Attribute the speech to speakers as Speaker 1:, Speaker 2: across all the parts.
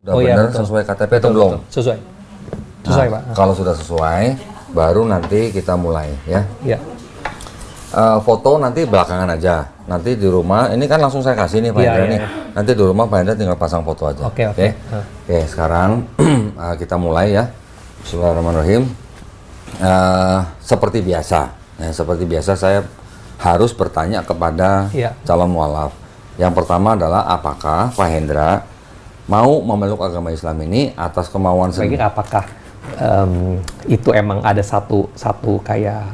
Speaker 1: Udah benar sesuai KTP atau belum?
Speaker 2: Sesuai. Sesuai, Pak.
Speaker 1: Kalau sudah sesuai, baru nanti kita mulai ya.
Speaker 2: Iya.
Speaker 1: Foto nanti belakangan aja. Nanti di rumah, ini kan langsung saya kasih nih Pak Hendra nih. Nanti di rumah Pak Hendra tinggal pasang foto aja.
Speaker 2: Oke.
Speaker 1: Oke, sekarang kita mulai ya. Bismillahirrahmanirrahim. Seperti biasa. Nah, seperti biasa saya harus bertanya kepada calon mualaf. Yang pertama adalah apakah Pak Hendra mau memeluk agama Islam ini atas kemauan sendiri?
Speaker 2: Apakah itu emang ada satu kayak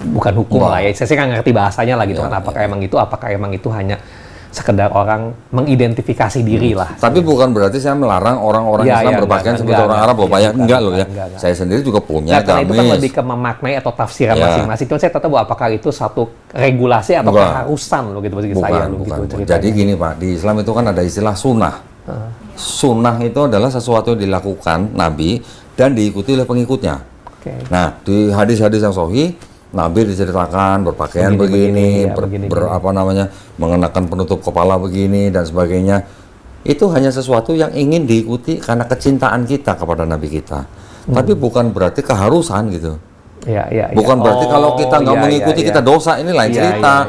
Speaker 2: bukan hukum lah ya, saya sih nggak ngerti bahasanya lah gitu kan, apakah emang itu hanya sekedar orang mengidentifikasi diri lah.
Speaker 1: Tapi bukan berarti saya melarang orang-orang Islam berpakaian seperti orang Arab loh Pak ya, enggak loh ya. Saya sendiri juga punya gamis.
Speaker 2: Itu kan lebih ke memaknai atau tafsiran masing-masing. Cuma saya tahu apakah itu satu regulasi atau keharusan loh gitu bagi saya.
Speaker 1: Bukan. Jadi gini Pak, di Islam itu kan ada istilah sunnah. Sunnah itu adalah sesuatu yang dilakukan Nabi dan diikuti oleh pengikutnya. Nah, di hadis-hadis yang sahih, Nabi diceritakan berpakaian begini, mengenakan penutup kepala begini dan sebagainya. Itu hanya sesuatu yang ingin diikuti karena kecintaan kita kepada Nabi kita. Tapi bukan berarti keharusan gitu. Bukan berarti kalau kita nggak mengikuti kita dosa, ini lain cerita.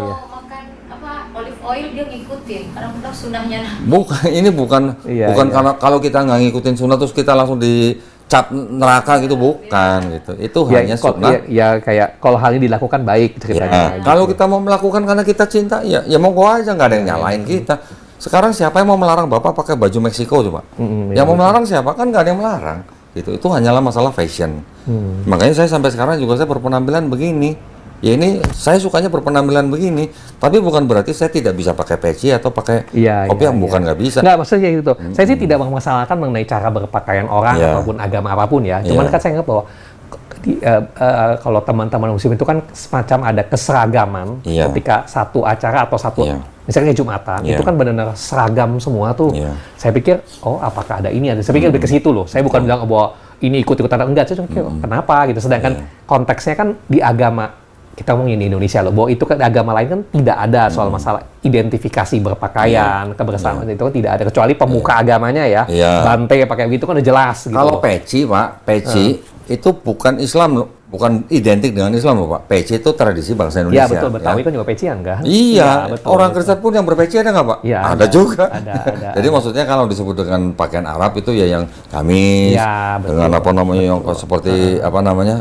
Speaker 3: Olive oil dia ngikutin, kadang-kadang sunahnya.
Speaker 1: Bukan karena kalau kita nggak ngikutin sunnah terus kita langsung dicap neraka gitu, bukan gitu. Itu hanya sunnah.
Speaker 2: Kayak kalau hal ini dilakukan baik ceritanya.
Speaker 1: Kalau kita mau melakukan karena kita cinta, ya monggo aja, nggak ada yang nyalain kita. Sekarang siapa yang mau melarang Bapak pakai baju Meksiko coba? Yang mau melarang siapa? Kan nggak ada yang melarang. Gitu. Itu hanyalah masalah fashion. Makanya saya sampai sekarang juga saya berpenampilan begini. Ya ini saya sukanya berpenampilan begini, tapi bukan berarti saya tidak bisa pakai peci atau pakai kopi yang bukan nggak bisa.
Speaker 2: Nggak, maksudnya gitu. Saya sih tidak memasalahkan mengenai cara berpakaian orang ataupun agama apapun ya. Cuman kan saya ingat bahwa kalau teman-teman muslim itu kan semacam ada keseragaman ketika satu acara atau misalnya Jumatan, itu kan benar-benar seragam semua tuh. Saya pikir, apakah ada ini? Saya pikir lebih ke situ loh. Saya bukan bilang bahwa ini ikut-ikutan, enggak. Saya cuma pikir, kenapa gitu. Sedangkan konteksnya kan di agama, kita ngomongin di Indonesia loh, bahwa itu kan agama lain kan tidak ada soal masalah identifikasi berpakaian, kebersamaan itu kan tidak ada, kecuali pemuka agamanya Bante pakai begitu kan udah jelas gitu.
Speaker 1: Kalau peci Pak, itu bukan Islam loh, bukan identik dengan Islam loh Pak. Peci itu tradisi bangsa Indonesia.
Speaker 2: Iya betul, Betawi kan juga pecian kan?
Speaker 1: Iya, orang Kristen pun yang berpeci ada nggak Pak?
Speaker 2: Ya,
Speaker 1: ada juga.
Speaker 2: Ada.
Speaker 1: Jadi maksudnya kalau disebut dengan pakaian Arab itu ya yang gamis, dengan yang seperti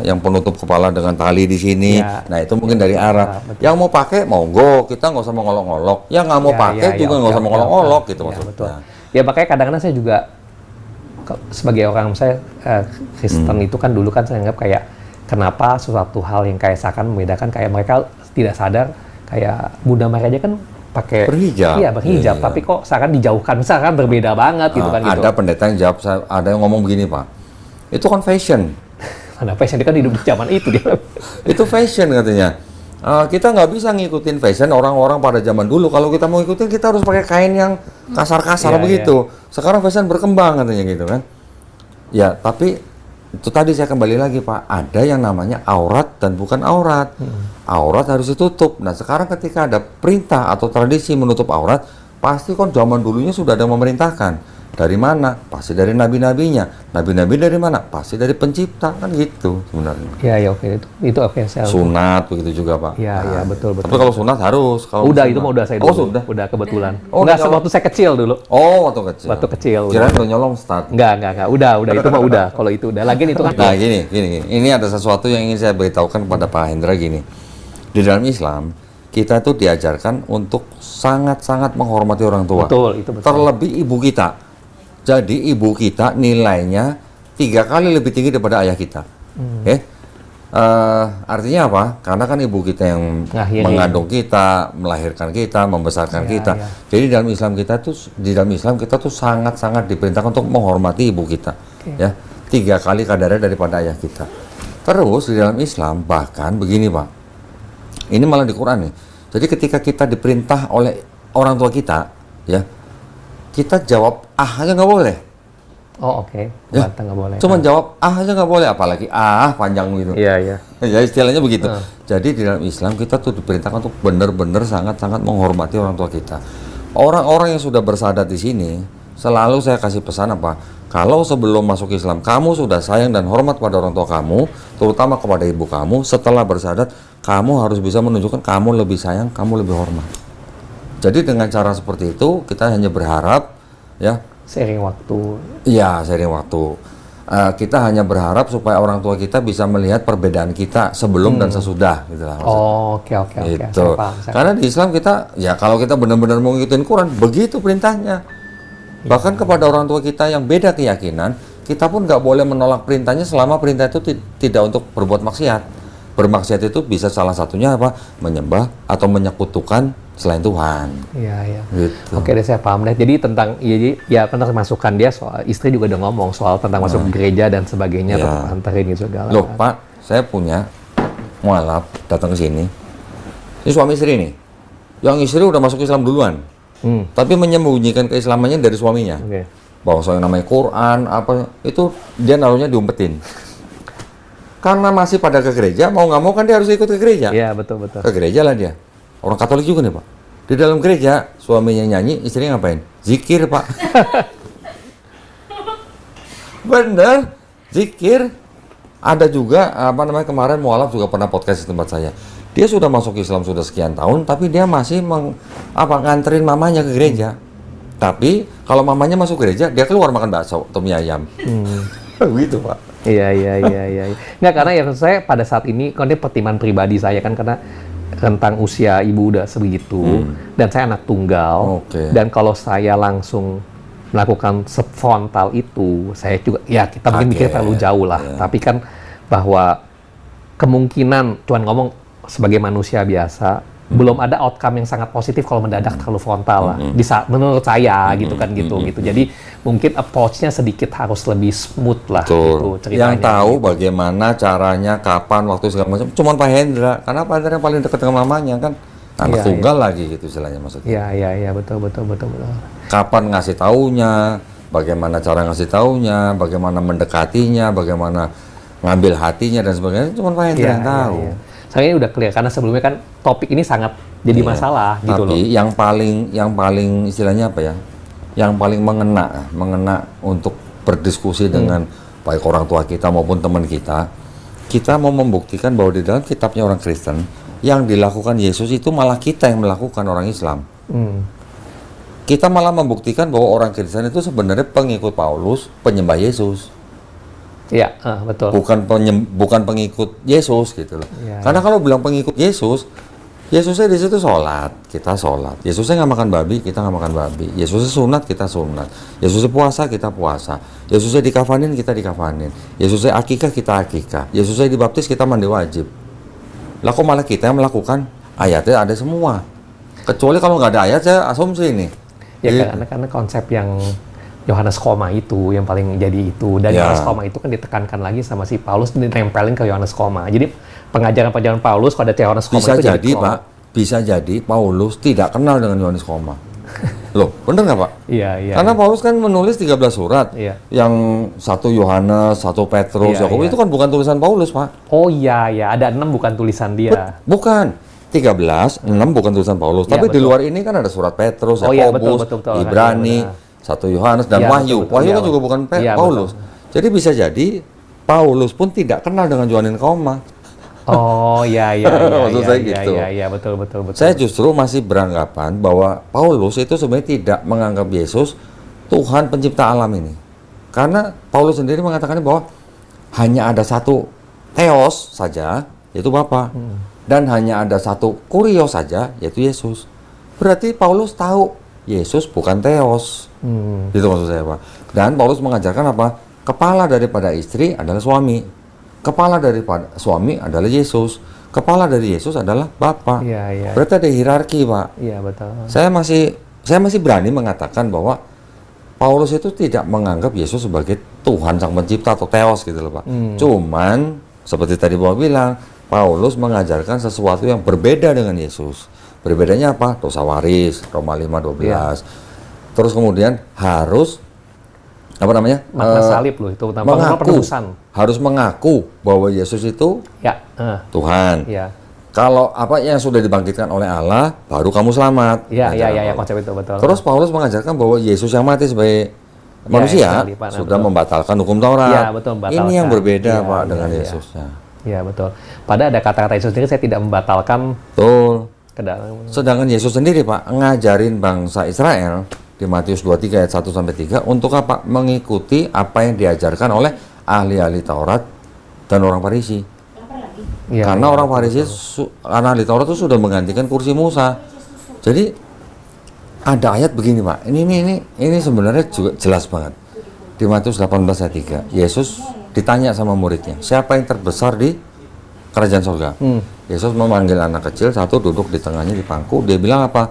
Speaker 1: yang penutup kepala dengan tali di sini. Nah itu mungkin dari Arab. Yang mau pakai monggo, kita nggak usah mengolok-olok. Yang nggak mau pakai juga nggak usah mengolok-olok gitu maksudnya.
Speaker 2: Betul. Ya makanya kadang-kadang saya juga sebagai orang Kristen itu kan dulu kan saya anggap kayak kenapa suatu hal yang kayak seakan membedakan, kayak mereka tidak sadar kayak Bunda Maria aja kan pakai berhijab, tapi kok seakan dijauhkan, seakan berbeda banget gitu kan gitu.
Speaker 1: Ada pendeta yang jawab, ada yang ngomong begini Pak, itu kan fashion.
Speaker 2: Mana fashion, dia kan hidup di zaman itu dia.
Speaker 1: Itu fashion katanya. Kita nggak bisa ngikutin fashion orang-orang pada zaman dulu. Kalau kita mau ikutin, kita harus pakai kain yang kasar-kasar begitu. Sekarang fashion berkembang katanya gitu kan. Ya, tapi itu tadi saya kembali lagi Pak, ada yang namanya aurat dan bukan aurat. Aurat harus ditutup. Nah, sekarang ketika ada perintah atau tradisi menutup aurat, pasti kan zaman dulunya sudah ada memerintahkan. Dari mana? Pasti dari nabi-nabinya. Nabi-nabi dari mana? Pasti dari pencipta, kan gitu sebenarnya.
Speaker 2: Iya, oke. Itu oke.
Speaker 1: Sunat begitu juga Pak.
Speaker 2: Iya, betul.
Speaker 1: Tapi kalau sunat harus.
Speaker 2: Udah, itu mah udah saya dulu.
Speaker 1: Sudah?
Speaker 2: Udah kebetulan. Enggak, waktu saya kecil dulu.
Speaker 1: Waktu kecil.
Speaker 2: Waktu kecil.
Speaker 1: Kirain udah nyolong start.
Speaker 2: Enggak. Udah, itu mah udah. Kalau itu udah. Lagian itu kan.
Speaker 1: Nah, gini. Ini ada sesuatu yang ingin saya beritahukan kepada Pak Hendra gini. Di dalam Islam, kita tuh diajarkan untuk sangat-sangat menghormati orang tua.
Speaker 2: Betul, itu betul.
Speaker 1: Terlebih ibu kita. Jadi ibu kita nilainya 3 kali lebih tinggi daripada ayah kita. Artinya apa? Karena kan ibu kita yang mengandung kita, melahirkan kita, membesarkan kita. Jadi dalam Islam kita tuh sangat-sangat diperintahkan untuk menghormati ibu kita. Ya, 3 kali kadarnya daripada ayah kita. Terus di dalam Islam bahkan begini Pak. Ini malah di Quran nih. Jadi ketika kita diperintah oleh orang tua kita, ya, kita jawab aja nggak boleh.
Speaker 2: Oke.
Speaker 1: Ya,
Speaker 2: nggak boleh.
Speaker 1: Cuma jawab aja nggak boleh, apalagi panjang gitu.
Speaker 2: Iya.
Speaker 1: Ya istilahnya begitu. Jadi di dalam Islam kita tuh diperintahkan untuk benar-benar sangat-sangat menghormati orang tua kita. Orang-orang yang sudah bersahadat di sini selalu saya kasih pesan apa? Kalau sebelum masuk Islam, kamu sudah sayang dan hormat pada orang tua kamu, terutama kepada ibu kamu, setelah bersyahadat, kamu harus bisa menunjukkan kamu lebih sayang, kamu lebih hormat. Jadi dengan cara seperti itu, kita hanya berharap, ya.
Speaker 2: Seiring waktu.
Speaker 1: Iya, seiring waktu. Kita hanya berharap supaya orang tua kita bisa melihat perbedaan kita sebelum dan sesudah, gitu lah.
Speaker 2: Oke.
Speaker 1: Gitu. Karena di Islam kita, ya kalau kita benar-benar mau ngikutin Quran, begitu perintahnya. Bahkan kepada orang tua kita yang beda keyakinan, kita pun nggak boleh menolak perintahnya selama perintah itu tidak untuk berbuat maksiat. Bermaksiat itu bisa salah satunya apa? Menyembah atau menyekutukan selain Tuhan.
Speaker 2: Iya.
Speaker 1: Gitu.
Speaker 2: Oke deh, saya paham deh. Jadi tentang ya tentang masukan dia soal istri juga udah ngomong soal tentang masuk gereja dan sebagainya, tetap anterin gitu segala.
Speaker 1: Loh Pak, saya punya mualaf datang ke sini. Ini suami istri nih. Yang istri udah masuk Islam duluan. Tapi menyembunyikan keislamannya dari suaminya. Bahwa soal namanya Quran apa itu dia naruhnya diumpetin. Karena masih pada ke gereja, mau nggak mau kan dia harus ikut ke gereja.
Speaker 2: Iya, betul.
Speaker 1: Ke gereja lah dia. Orang Katolik juga nih, Pak. Di dalam gereja, suaminya nyanyi, istrinya ngapain? Zikir, Pak. Bener, zikir. Ada juga, kemarin mualaf juga pernah podcast di tempat saya. Dia sudah masuk Islam sudah sekian tahun, tapi dia masih nganterin mamanya ke gereja. Tapi, kalau mamanya masuk gereja, dia keluar makan bakso atau mie ayam. Begitu, Pak.
Speaker 2: Iya. Nggak, karena ya saya pada saat ini, kan ini pertimbangan pribadi saya kan, karena rentang usia ibu udah sebegitu, dan saya anak tunggal, dan kalau saya langsung melakukan frontal itu, saya juga, ya kita mungkin mikir terlalu jauh lah, tapi kan bahwa kemungkinan, Tuhan ngomong sebagai manusia biasa, belum ada outcome yang sangat positif kalau mendadak terlalu frontal lah. Menurut saya gitu. Jadi mungkin approach-nya sedikit harus lebih smooth lah. Gitu,
Speaker 1: yang tahu gitu. Bagaimana caranya, kapan, waktu segala macam. Cuman Pak Hendra, karena Pak Hendra yang paling dekat dengan mamanya kan. Anak tunggal lagi gitu istilahnya maksudnya.
Speaker 2: Iya, betul.
Speaker 1: Kapan ngasih taunya, bagaimana cara ngasih taunya, bagaimana mendekatinya, bagaimana ngambil hatinya dan sebagainya. Cuman Pak Hendra yang tahu.
Speaker 2: Iya. Saya ini udah clear karena sebelumnya kan topik ini sangat jadi masalah gitu loh.
Speaker 1: Tapi yang paling istilahnya apa ya? Yang paling mengena untuk berdiskusi dengan baik orang tua kita maupun teman kita mau membuktikan bahwa di dalam kitabnya orang Kristen yang dilakukan Yesus itu malah kita yang melakukan orang Islam. Kita malah membuktikan bahwa orang Kristen itu sebenarnya pengikut Paulus, penyembah Yesus.
Speaker 2: Iya, betul.
Speaker 1: Bukan pengikut Yesus gitu loh.
Speaker 2: Ya.
Speaker 1: Karena kalau bilang pengikut Yesusnya di situ sholat, kita sholat. Yesusnya nggak makan babi, kita nggak makan babi. Yesusnya sunat, kita sunat. Yesusnya puasa, kita puasa. Yesusnya dikafanin, kita dikafanin. Yesusnya akikah, kita akikah. Yesusnya dibaptis, kita mandi wajib. Lah kok malah kita yang melakukan? Ayatnya ada semua. Kecuali kalau nggak ada ayat, saya asumsi ini.
Speaker 2: Ya karena konsep yang Yohanes Koma itu yang paling jadi itu, dan Yohanes Koma itu kan ditekankan lagi sama si Paulus, ditempelin ke Yohanes Koma. Jadi pengajaran Paulus pada Yohanes Koma
Speaker 1: bisa
Speaker 2: itu
Speaker 1: jadi Pak, bisa jadi Paulus tidak kenal dengan Yohanes Koma. Loh, bener nggak Pak?
Speaker 2: Iya.
Speaker 1: Karena Paulus kan menulis 13 surat, yang 1 Yohanes, 1 Petrus, Yakobus itu kan bukan tulisan Paulus Pak.
Speaker 2: Oh iya, ada 6 bukan tulisan dia.
Speaker 1: Bukan. 13, 6 bukan tulisan Paulus. Tapi di luar ini kan ada surat Petrus, Yakobus, Ibrani, 1 Yohanes dan Wahyu. Wahyu kan juga bukan Paulus. Jadi bisa jadi Paulus pun tidak kenal dengan Yohanes Koma.
Speaker 2: Oh iya.
Speaker 1: Maksud saya gitu.
Speaker 2: Iya, betul.
Speaker 1: Saya justru masih beranggapan bahwa Paulus itu sebenarnya tidak menganggap Yesus Tuhan pencipta alam ini. Karena Paulus sendiri mengatakan bahwa hanya ada satu Theos saja, yaitu Bapa. Dan hanya ada satu Kurios saja, yaitu Yesus. Berarti Paulus tahu Yesus bukan Theos. Itu maksud saya Pak. Dan Paulus mengajarkan apa? Kepala daripada istri adalah suami. Kepala daripada suami adalah Yesus. Kepala dari Yesus adalah Bapa.
Speaker 2: Iya.
Speaker 1: Berarti ada hierarki Pak.
Speaker 2: Iya betul.
Speaker 1: Saya masih berani mengatakan bahwa Paulus itu tidak menganggap Yesus sebagai Tuhan Sang Pencipta atau Theos gitu loh Pak. Cuman seperti tadi Bapak bilang, Paulus mengajarkan sesuatu yang berbeda dengan Yesus. Berbedanya apa? Dosa waris, Roma 5:12. Terus kemudian harus
Speaker 2: makna salib loh itu
Speaker 1: harus mengaku bahwa Yesus itu Tuhan. Kalau apa yang sudah dibangkitkan oleh Allah, baru kamu selamat.
Speaker 2: Iya, konsep itu betul.
Speaker 1: Terus Paulus mengajarkan bahwa Yesus yang mati sebagai manusia sudah membatalkan hukum Taurat.
Speaker 2: Ya, betul, membatalkan.
Speaker 1: Ini yang berbeda Pak dengan Yesus.
Speaker 2: Iya, betul. Padahal ada kata-kata Yesus sendiri, saya tidak membatalkan.
Speaker 1: Betul. Sedangkan Yesus sendiri Pak ngajarin bangsa Israel di Matius 23 ayat 1 sampai 3 untuk apa? Mengikuti apa yang diajarkan oleh ahli-ahli Taurat dan orang Farisi. Karena orang Farisi, karena ahli Taurat itu sudah menggantikan kursi Musa. Jadi ada ayat begini Pak. Ini sebenarnya juga jelas banget. Di Matius 18 ayat 3, Yesus ditanya sama muridnya, siapa yang terbesar di kerajaan surga? Yesus memanggil anak kecil satu, duduk di tengahnya di pangku. Dia bilang apa?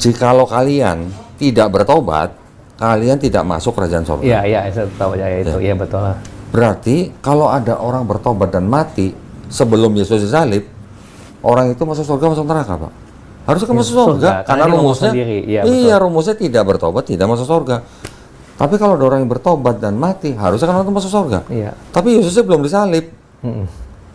Speaker 1: Jikalau kalian tidak bertobat, kalian tidak masuk kerajaan surga.
Speaker 2: Iya, saya tahu ya itu. Iya, betul lah.
Speaker 1: Berarti kalau ada orang bertobat dan mati sebelum Yesus disalib, orang itu masuk surga, masuk neraka Pak? Harusnya kan masuk surga, karena rumusnya, rumusnya tidak bertobat tidak masuk surga. Tapi kalau ada orang yang bertobat dan mati, harusnya kan orang itu masuk surga.
Speaker 2: Iya.
Speaker 1: Tapi Yesusnya belum disalib.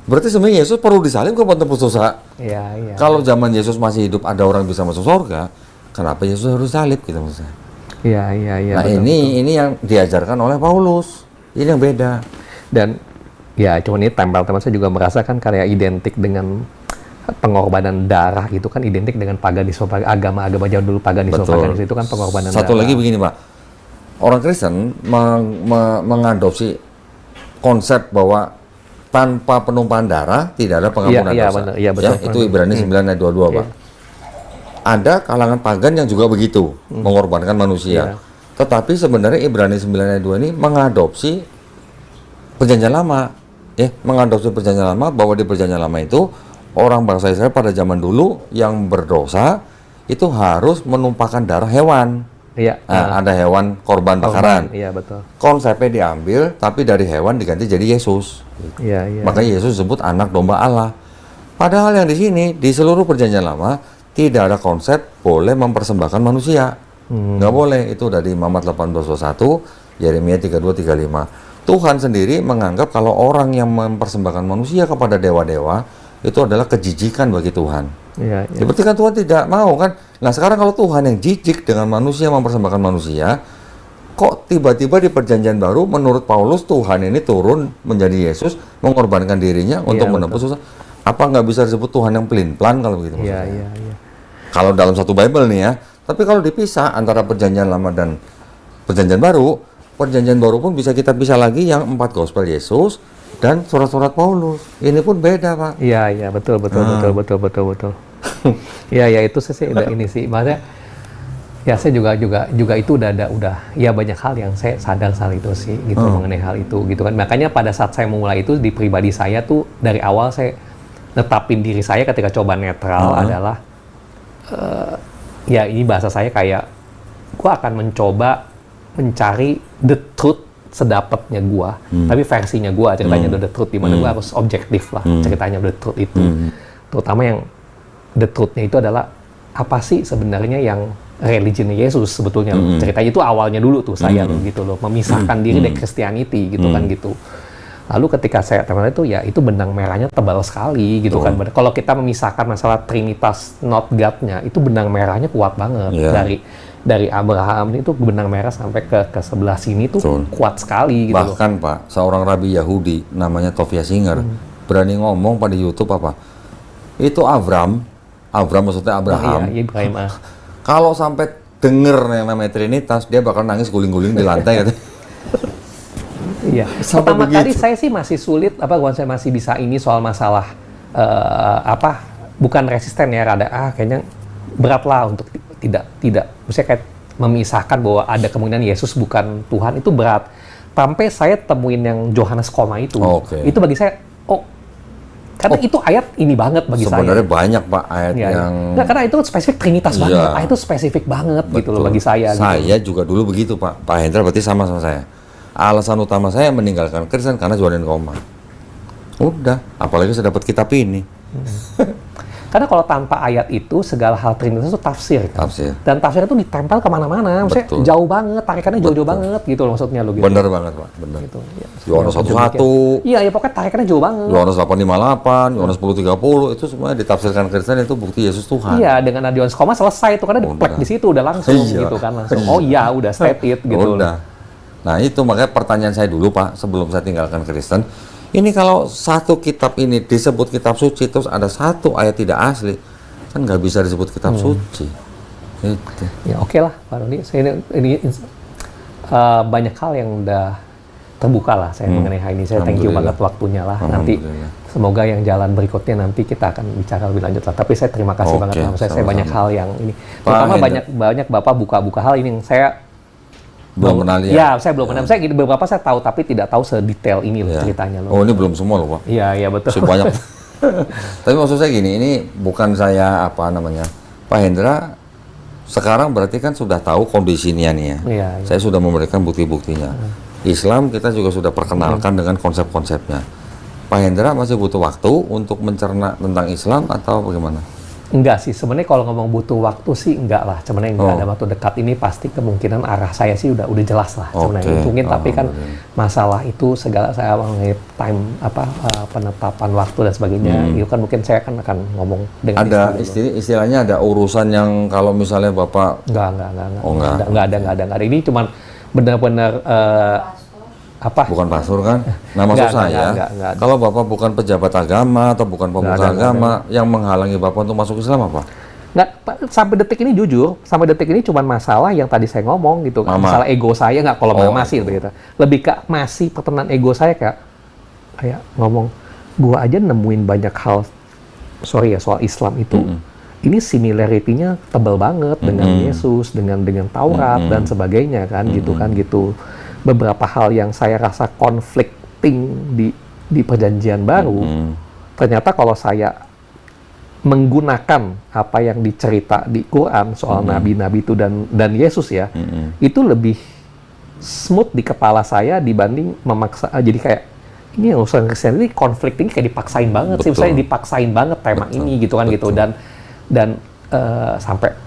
Speaker 1: Berarti sebenarnya Yesus perlu disalib ke tembus dosa.
Speaker 2: Iya.
Speaker 1: Kalau zaman Yesus masih hidup ada orang bisa masuk surga, kenapa Yesus harus disalib gitu maksudnya?
Speaker 2: Iya.
Speaker 1: Nah betul, ini yang diajarkan oleh Paulus. Ini yang beda. Dan
Speaker 2: ya cuman ini tempel-tempel saya juga merasakan kayak identik dengan pengorbanan darah gitu kan, identik dengan paganisme, agama-agama jauh dulu paganisme itu kan pengorbanan
Speaker 1: Satu
Speaker 2: darah.
Speaker 1: lagi begini Pak, orang Kristen mengadopsi konsep bahwa tanpa penumpahan darah tidak ada pengampunan dosa.
Speaker 2: Iya, betul.
Speaker 1: Itu Ibrani 9 ayat 22 Pak. Ada kalangan pagan yang juga begitu, mengorbankan manusia. Tetapi sebenarnya Ibrani 9 ayat 2 ini mengadopsi perjanjian lama. Mengadopsi perjanjian lama, bahwa di perjanjian lama itu orang bangsa Israel pada zaman dulu yang berdosa itu harus menumpahkan darah hewan.
Speaker 2: Iya.
Speaker 1: Ada hewan korban bakaran.
Speaker 2: Iya, betul.
Speaker 1: Konsepnya diambil, tapi dari hewan diganti jadi Yesus.
Speaker 2: Iya.
Speaker 1: Makanya Yesus disebut anak domba Allah. Padahal yang di sini, di seluruh perjanjian lama, tidak ada konsep boleh mempersembahkan manusia. Nggak boleh. Itu dari Imamat 18:21, Yeremia 32:35. Tuhan sendiri menganggap kalau orang yang mempersembahkan manusia kepada dewa-dewa, itu adalah kejijikan bagi Tuhan.
Speaker 2: Iya.
Speaker 1: Berarti kan Tuhan tidak mau kan? Nah sekarang kalau Tuhan yang jijik dengan manusia, mempersembahkan manusia, kok tiba-tiba di perjanjian baru menurut Paulus Tuhan ini turun menjadi Yesus, mengorbankan dirinya untuk menebus dosa? Apa nggak bisa disebut Tuhan yang pelin-pelan kalau begitu?
Speaker 2: Iya.
Speaker 1: Kalau dalam satu Bible nih ya, tapi kalau dipisah antara perjanjian lama dan perjanjian baru pun bisa kita pisah lagi yang 4 gospel Yesus dan surat-surat Paulus. Ini pun beda Pak.
Speaker 2: Iya, betul. Iya, itu saya udah ini sih, maksudnya ya saya juga itu udah ya banyak hal yang saya sadar soal itu sih gitu, mengenai hal itu gitu kan. Makanya pada saat saya memulai itu di pribadi saya tuh dari awal saya netapin diri saya ketika coba netral adalah ya ini bahasa saya kayak gua akan mencoba mencari the truth sedapatnya gua, tapi versinya gua ceritanya the truth, di mana gua harus objektif lah ceritanya the truth itu. Terutama yang the truth-nya itu adalah apa sih sebenarnya yang religion Yesus sebetulnya. Ceritanya itu awalnya dulu tuh saya gitu loh, memisahkan diri dari Christianity gitu kan gitu. Lalu ketika saya teman itu ya itu benang merahnya tebal sekali gitu kan. Kalau kita memisahkan masalah Trinitas not God-nya, itu benang merahnya kuat banget. Dari Abraham itu benang merah sampai ke sebelah sini tuh kuat sekali gitu.
Speaker 1: Bahkan Pak, seorang rabi Yahudi namanya Tovia Singer berani ngomong pada YouTube apa? Itu Abraham maksudnya Abraham.
Speaker 2: Iya, Ibrahim.
Speaker 1: Kalau sampai denger yang namanya Trinitas, dia bakal nangis guling-guling di lantai gitu.
Speaker 2: Iya. Pertama kali saya sih masih sulit saya masih bisa ini soal masalah bukan resisten ya, rada kayaknya berat lah untuk tidak maksudnya kayak memisahkan bahwa ada kemungkinan Yesus bukan Tuhan, itu berat. Sampai saya temuin yang Johannes Koma itu. Itu bagi saya karena itu ayat ini banget bagi saya.
Speaker 1: Sebenarnya banyak Pak ayat yang
Speaker 2: karena itu spesifik Trinitas banget. Ayat itu spesifik banget gitu loh bagi saya.
Speaker 1: Saya juga dulu begitu Pak. Pak Hendra berarti sama saya. Alasan utama saya meninggalkan Kristen karena Johannes Koma. Udah, apalagi saya dapat kitab ini.
Speaker 2: Karena kalau tanpa ayat itu, segala hal Trinitas itu tafsir. Kan?
Speaker 1: Tafsir.
Speaker 2: Dan tafsir itu ditempel kemana-mana. Maksudnya jauh banget, tarikannya jauh-jauh banget gitu loh maksudnya lo gitu.
Speaker 1: Bener banget Pak, bener.
Speaker 2: Gitu. Ya,
Speaker 1: Yohanes 1:1.
Speaker 2: Iya, ya pokoknya tarikannya jauh banget.
Speaker 1: Yohanes 8:58, Yohanes 10:30 itu semuanya ditafsirkan Kristen itu bukti Yesus Tuhan.
Speaker 2: Iya, dengan ada Yohanes koma selesai itu karena diplek di situ udah langsung gitu kan langsung. Oh iya, udah state it gitu.
Speaker 1: Udah. Nah itu makanya pertanyaan saya dulu Pak, sebelum saya tinggalkan Kristen, ini kalau satu kitab ini disebut kitab suci, terus ada satu ayat tidak asli, kan nggak bisa disebut kitab suci. Gitu.
Speaker 2: Ya oke lah Pak Roni, ini banyak hal yang udah terbuka lah saya mengenai hal ini. Saya thank you banget waktunya lah. Nanti semoga yang jalan berikutnya nanti kita akan bicara lebih lanjut lah. Tapi saya terima kasih banget lah. Saya banyak hal yang ini. Terutama banyak Bapak buka hal ini yang saya
Speaker 1: belum pernah lihat.
Speaker 2: Ya, saya belum pernah. Saya beberapa saya tahu tapi tidak tahu sedetail ini loh ceritanya loh.
Speaker 1: Oh, ini belum semua loh, Pak.
Speaker 2: Iya, betul.
Speaker 1: Masih banyak. Tapi maksud saya gini, ini bukan saya Pak Hendra sekarang berarti kan sudah tahu kondisinya nih ya.
Speaker 2: Iya.
Speaker 1: Saya sudah memberikan bukti-buktinya. Islam kita juga sudah perkenalkan dengan konsep-konsepnya. Pak Hendra masih butuh waktu untuk mencerna tentang Islam atau bagaimana?
Speaker 2: Enggak sih, sebenarnya kalau ngomong butuh waktu sih enggak lah. Sebenarnya enggak ada waktu dekat ini pasti kemungkinan arah saya sih udah jelas lah sebenarnya. Mungkin tapi kan masalah itu segala saya mengenai time penetapan waktu dan sebagainya. Itu kan mungkin saya akan ngomong dengan
Speaker 1: ada istilahnya ada urusan yang kalau misalnya Bapak
Speaker 2: enggak ada. Ini cuman benar-benar
Speaker 1: bukan pastor kan? Nah maksud saya, kalau Bapak bukan pejabat agama atau bukan pemuka agama, yang menghalangi Bapak untuk masuk Islam apa?
Speaker 2: Nggak, sampai detik ini jujur, sampai detik ini cuma masalah yang tadi saya ngomong gitu. Masalah ego saya nggak, kalau masih gitu. Lebih ke masih pertemuan ego saya kayak ngomong, gua aja nemuin banyak hal, soal Islam itu. Ini similarity-nya tebal banget dengan Yesus, dengan Taurat dan sebagainya kan, gitu. Beberapa hal yang saya rasa conflicting di perjanjian baru, ternyata kalau saya menggunakan apa yang dicerita di Quran soal nabi-nabi itu dan Yesus ya, itu lebih smooth di kepala saya dibanding memaksa. Jadi kayak ini urusan Kristen ini conflicting kayak dipaksain banget sih, saya dipaksain banget tema ini gitu kan gitu dan sampai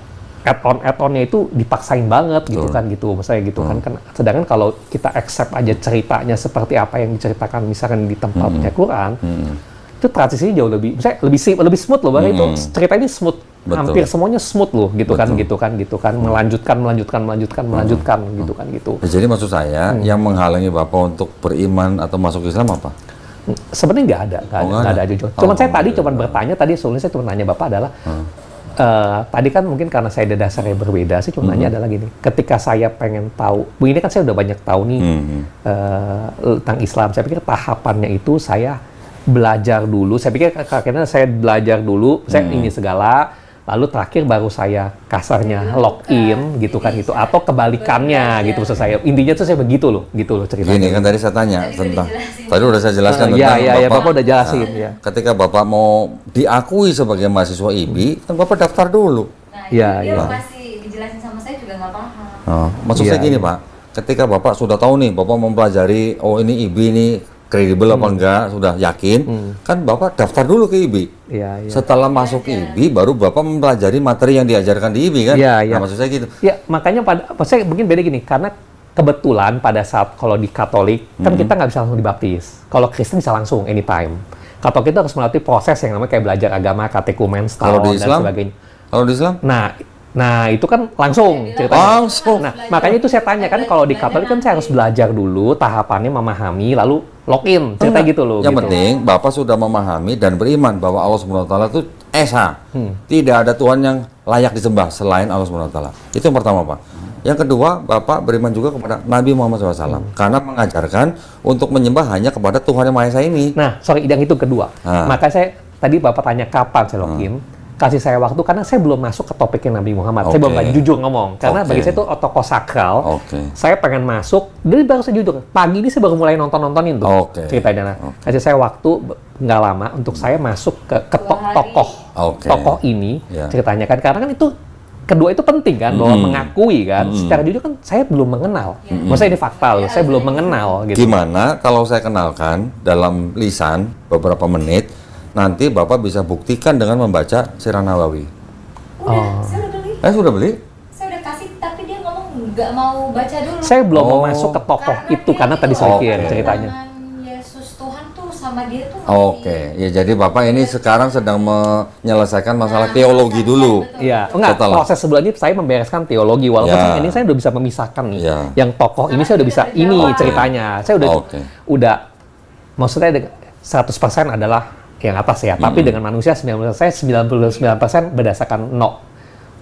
Speaker 2: add-onnya itu dipaksain banget gitu kan gitu, misalnya gitu kan. Sedangkan kalau kita accept aja ceritanya seperti apa yang diceritakan misalkan di tempatnya Quran, itu transisinya jauh lebih, misalnya lebih smooth loh, bahkan itu cerita ini smooth, hampir semuanya smooth loh gitu kan melanjutkan gitu kan gitu.
Speaker 1: Jadi maksud saya yang menghalangi Bapak untuk beriman atau masuk Islam apa?
Speaker 2: Sebenarnya nggak ada jujur. Cuman saya tadi bertanya, soalnya saya cuma nanya Bapak adalah tadi kan mungkin karena saya ada dasarnya berbeda, saya cuma nanya adalah gini, ketika saya pengen tahu, ini kan saya udah banyak tahu nih tentang Islam, saya pikir tahapannya itu saya belajar dulu, saya pikir karena saya belajar dulu, saya ini segala, lalu terakhir baru saya kasarnya login gitu kan gitu, atau kebalikannya gitu maksud saya, intinya tuh saya begitu loh ceritanya.
Speaker 1: Gini kan tadi saya tanya tadi udah saya jelaskan tentang
Speaker 2: Bapak udah jelasin ya.
Speaker 1: Ketika Bapak mau diakui sebagai mahasiswa IB, kan Bapak daftar dulu.
Speaker 3: Dia masih dijelasin sama saya juga nggak paham.
Speaker 1: Maksud saya gini Pak, ketika Bapak sudah tahu nih, Bapak mempelajari, oh ini IB ini kredibel apa enggak, sudah yakin, kan Bapak daftar dulu ke IB. Setelah masuk IB, baru Bapak mempelajari materi yang diajarkan di IB kan? Nah, maksud saya gitu.
Speaker 2: Ya, makanya saya mungkin beda gini, karena kebetulan pada saat kalau di Katolik, kan kita nggak bisa langsung dibaptis. Kalau Kristen bisa langsung, anytime. Katolik itu harus melalui proses yang namanya kayak belajar agama, katekumen, setahun, dan sebagainya.
Speaker 1: Kalau di Islam?
Speaker 2: Nah, itu kan langsung ceritanya. Nah, makanya itu saya tanya kan, kalau di Katolik kan saya harus belajar dulu, tahapannya memahami, lalu login, cerita gitu loh.
Speaker 1: Yang penting, Bapak sudah memahami dan beriman bahwa Allah SWT itu Esa. Tidak ada Tuhan yang layak disembah selain Allah SWT. Itu yang pertama, Pak. Yang kedua, Bapak beriman juga kepada Nabi Muhammad SAW. Karena mengajarkan untuk menyembah hanya kepada Tuhan yang Maha Esa ini.
Speaker 2: Nah, yang itu kedua. Maka saya, tadi Bapak tanya kapan saya login. Kasih saya waktu karena saya belum masuk ke topiknya Nabi Muhammad. Saya belum jujur ngomong karena bagi saya itu tokoh sakral. Saya pengen masuk, jadi baru saya jujur. Pagi ini saya baru mulai nontonin tuh ceritanya. Kasih saya waktu nggak lama untuk saya masuk ke tokoh ini ceritanya kan, karena kan itu kedua itu penting kan, bahwa mengakui kan. Secara jujur kan saya belum mengenal. Maksudnya ini fakta loh, saya belum mengenal. Gitu.
Speaker 1: Gimana kalau saya kenalkan dalam lisan beberapa menit nanti Bapak bisa buktikan dengan membaca Sirah Nawawi.
Speaker 3: Saya udah beli.
Speaker 1: Sudah beli?
Speaker 3: Saya udah kasih, tapi dia ngomong nggak mau baca dulu.
Speaker 2: Saya belum mau masuk ke tokoh itu karena tadi saya kirim ceritanya.
Speaker 3: Yesus Tuhan tuh sama dia tuh
Speaker 1: Oke, ya jadi Bapak ini sekarang sedang menyelesaikan masalah teologi dulu.
Speaker 2: Iya, enggak, proses sebelum ini saya membereskan teologi, walaupun
Speaker 1: Ya.
Speaker 2: ini saya udah bisa memisahkan nih.
Speaker 1: Ya.
Speaker 2: Yang tokoh ini saya udah bisa, ini ceritanya. Saya udah, maksudnya 100% adalah yang atas ya, tapi dengan manusia 99%, saya 99% berdasarkan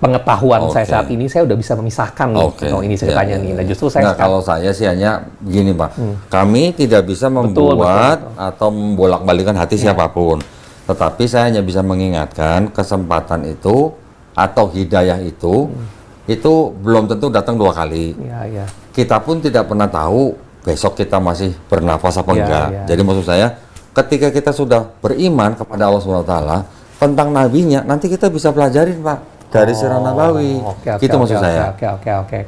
Speaker 2: pengetahuan saya saat ini, saya udah bisa memisahkan nih, ini ceritanya nih. Nah justru saya
Speaker 1: kalau saya sih hanya begini Pak, kami tidak bisa membuat atau membolak-balikan hati siapapun, tetapi saya hanya bisa mengingatkan kesempatan itu atau hidayah itu belum tentu datang 2 kali. Kita pun tidak pernah tahu besok kita masih bernafas apa enggak. Jadi maksud saya, ketika kita sudah beriman kepada Allah SWT tentang nabinya, nanti kita bisa pelajarin Pak dari Sirah Nabawi. Gitu maksud saya.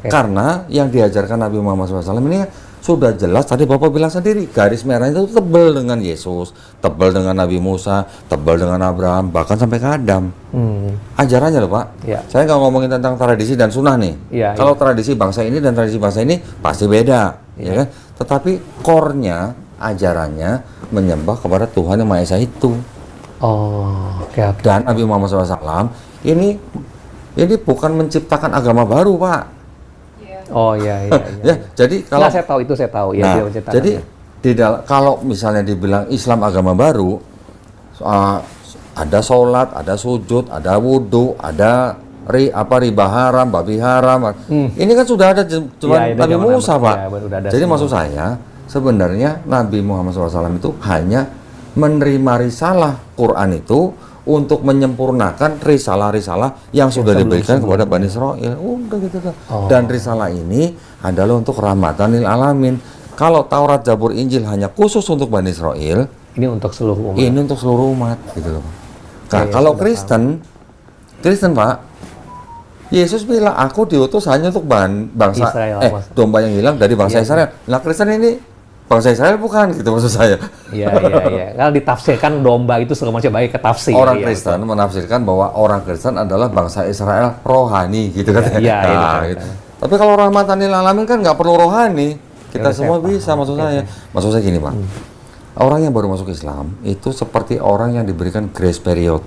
Speaker 1: Karena yang diajarkan Nabi Muhammad SAW ini sudah jelas, tadi Bapak bilang sendiri, garis merahnya itu tebal dengan Yesus, tebal dengan Nabi Musa, tebal dengan Abraham, bahkan sampai ke Adam. Ajarannya loh Pak. Saya nggak ngomongin tentang tradisi dan sunnah nih. Kalau tradisi bangsa ini dan tradisi bangsa ini pasti beda, ya kan? Tetapi core-nya, ajarannya menyembah kepada Tuhan yang Maha Esa itu. Dan Nabi Muhammad SAW ini bukan menciptakan agama baru, Pak. Ya, jadi kalau
Speaker 2: saya tahu. Ya,
Speaker 1: jadi kalau misalnya dibilang Islam agama baru, ada sholat, ada sujud, ada wudhu, ada riba haram, babi haram. Ini kan sudah ada Nabi Musa, Pak. Jadi maksud saya, sebenarnya Nabi Muhammad SAW itu hanya menerima risalah Quran itu untuk menyempurnakan risalah-risalah yang sudah diberikan kepada Bani Israil. Udah gitu tuh. Dan risalah ini adalah untuk rahmatan lil alamin. Kalau Taurat, Zabur, Injil hanya khusus untuk Bani Israil,
Speaker 2: ini untuk seluruh umat.
Speaker 1: Ini untuk seluruh umat gitu loh. Nah, kalau Kristen Pak, Yesus bilang aku diutus hanya untuk bangsa Israel, domba yang hilang dari bangsa Israel. Nah, Kristen ini bangsa Israel bukan, gitu maksud saya.
Speaker 2: Iya. Kalau ditafsirkan domba itu segala macam baik ke tafsir.
Speaker 1: Orang Kristen menafsirkan bahwa orang Kristen adalah bangsa Israel rohani, gitu katanya. Gitu. Tapi kalau rahmatan lil alamin kan nggak perlu rohani. Kita semua bisa, maksud saya. Maksud saya gini, Pak. Orang yang baru masuk Islam itu seperti orang yang diberikan grace period.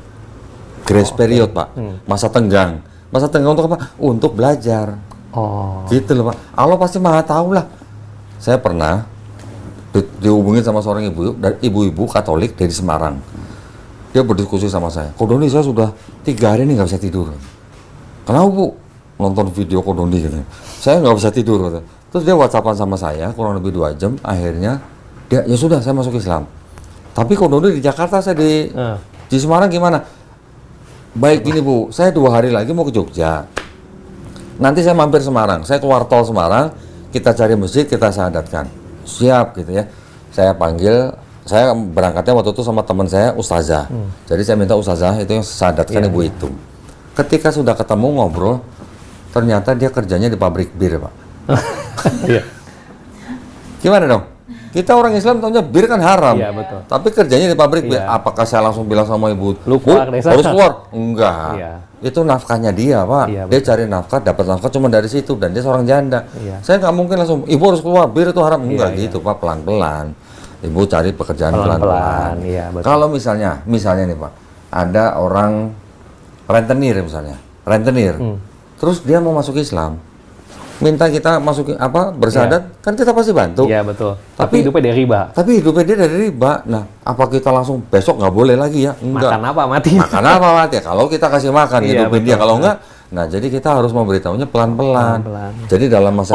Speaker 1: Grace period, Pak. Masa tenggang. Masa tenggang untuk apa? Untuk belajar. Gitu loh, Pak. Allah pasti Maha tahu lah. Saya pernah dihubungin sama seorang ibu-ibu Katolik dari Semarang. Dia berdiskusi sama saya. Kodoni, saya sudah 3 hari ini nggak bisa tidur. Kenapa Bu? Nonton video Kodoni gitu. Saya nggak bisa tidur. Gitu. Terus dia WhatsAppan sama saya kurang lebih 2 jam. Akhirnya dia, ya sudah saya masuk Islam. Tapi Kodoni di Jakarta, saya di Semarang gimana? Baik gini Bu, saya 2 hari lagi mau ke Jogja. Nanti saya mampir Semarang. Saya keluar tol Semarang. Kita cari masjid, kita syahadatkan. Siap gitu ya. Saya panggil, saya berangkatnya waktu itu sama teman saya Ustazah. Jadi saya minta Ustazah itu yang syahadatkan ibu itu. Ketika sudah ketemu ngobrol, ternyata dia kerjanya di pabrik bir, Pak. Gimana dong? Kita orang Islam tahunya bir kan haram.
Speaker 2: Iya, betul.
Speaker 1: Tapi kerjanya di pabrik bir. Apakah saya langsung bilang sama ibu,
Speaker 2: lu keluar
Speaker 1: Bu, harus keluar? Enggak. Itu nafkahnya dia, Pak. Dia cari nafkah, dapat nafkah cuma dari situ, dan dia seorang janda. Saya nggak mungkin langsung, ibu harus keluar, bir itu haram. Enggak gitu, Pak, pelan-pelan. Ibu cari pekerjaan pelan-pelan. Kalau misalnya nih, Pak, ada orang rentenir misalnya, terus dia mau masuk Islam, minta kita masukin bersyahadat, kan kita pasti bantu.
Speaker 2: Iya, betul. Tapi hidupnya dari riba.
Speaker 1: Dari riba. Nah, apa kita langsung besok nggak boleh lagi ya? Enggak.
Speaker 2: Makan apa mati?
Speaker 1: Kalau kita kasih makan, hidupin dia. Kalau enggak, nah jadi kita harus memberitahunya pelan-pelan. Jadi dalam masa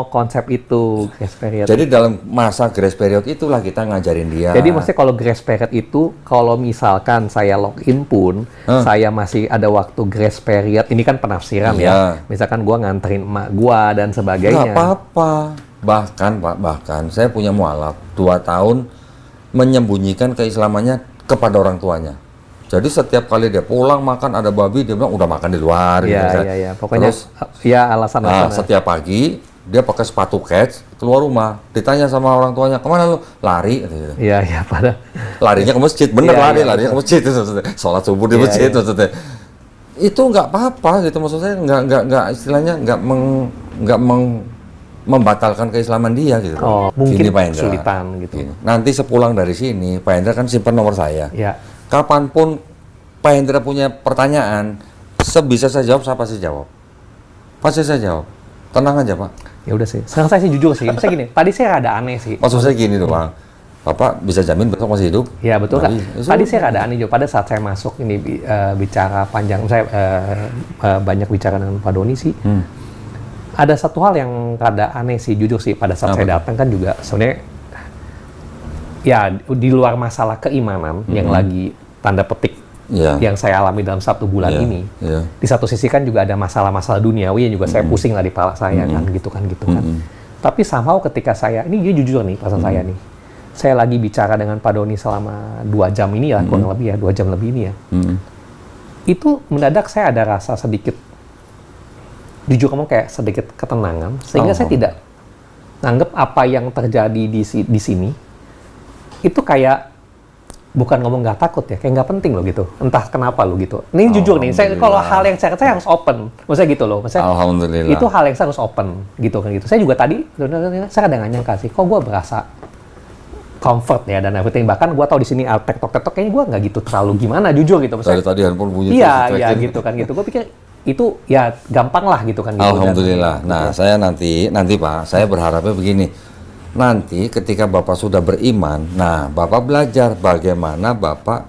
Speaker 2: konsep itu grace period.
Speaker 1: Jadi dalam masa grace period itulah kita ngajarin dia.
Speaker 2: Jadi maksudnya kalau grace period itu, kalau misalkan saya login pun, saya masih ada waktu grace period. Ini kan penafsiran ya. Misalkan gua nganterin emak gua dan sebagainya.
Speaker 1: Nggak apa-apa. Bahkan saya punya mualaf 2 tahun menyembunyikan keislamannya kepada orang tuanya. Jadi setiap kali dia pulang makan ada babi, dia bilang udah makan di luar.
Speaker 2: Iya. Pokoknya terus, alasan-alasan.
Speaker 1: Setiap pagi dia pakai sepatu kets keluar rumah, ditanya sama orang tuanya, kemana lu? Lari. Gitu.
Speaker 2: Iya, pada.
Speaker 1: Larinya ke masjid, bener larinya ke masjid, sholat subuh di masjid, maksudnya. Itu nggak apa-apa gitu, maksud saya nggak istilahnya nggak membatalkan keislaman dia gitu.
Speaker 2: Oh, mungkin
Speaker 1: gini, Pak Hendra,
Speaker 2: kesulitan gitu.
Speaker 1: Gini. Nanti sepulang dari sini, Pak Hendra kan simpan nomor saya.
Speaker 2: Ya.
Speaker 1: Kapanpun Pak Hendra punya pertanyaan, sebisa saya jawab, saya pasti jawab. Pasti saya jawab. Tenang aja, Pak.
Speaker 2: Ya udah sih. Sekarang saya sih jujur sih. Misalnya gini, tadi saya rada aneh sih.
Speaker 1: Maksud saya gini tuh, Bang. Bapak bisa jamin besok masih hidup?
Speaker 2: Ya betul kan.
Speaker 1: Ya,
Speaker 2: Tadi saya rada aneh juga pada saat saya masuk ini bicara panjang, saya banyak bicara dengan Pak Doni sih. Ada satu hal yang rada aneh sih, jujur sih pada saat saya datang kan juga sebenarnya ya di luar masalah keimanan yang lagi tanda petik yang saya alami dalam 1 bulan ini. Di satu sisi kan juga ada masalah-masalah duniawi yang juga saya pusing lah di kepala saya kan gitu kan. Tapi somehow ketika saya ini dia jujur nih perasaan saya nih. Saya lagi bicara dengan Pak Doni selama 2 jam ini ya, kurang lebih ya, 2 jam lebih ini ya. Itu mendadak saya ada rasa sedikit, jujur ngomong kayak sedikit ketenangan, sehingga saya tidak nganggap apa yang terjadi di sini, itu kayak, bukan ngomong nggak takut ya, kayak nggak penting loh gitu. Entah kenapa lo gitu. Ini jujur nih, saya kalau hal yang saya harus open, maksudnya gitu loh. Maksudnya,
Speaker 1: alhamdulillah.
Speaker 2: Itu hal yang saya harus open gitu kan gitu. Saya juga tadi, saya kadang nggak nyangka sih, kok gue berasa comfort ya dan everything, bahkan gue tau di sini tektok kayaknya gue nggak gitu terlalu gimana, jujur gitu.
Speaker 1: Tadi handphone bunyi.
Speaker 2: Iya gitu kan gitu. Gue pikir itu ya gampang lah gitu kan. Gitu,
Speaker 1: alhamdulillah. Nah gitu. Saya nanti Pak, saya berharapnya begini. Nanti ketika Bapak sudah beriman, nah Bapak belajar bagaimana Bapak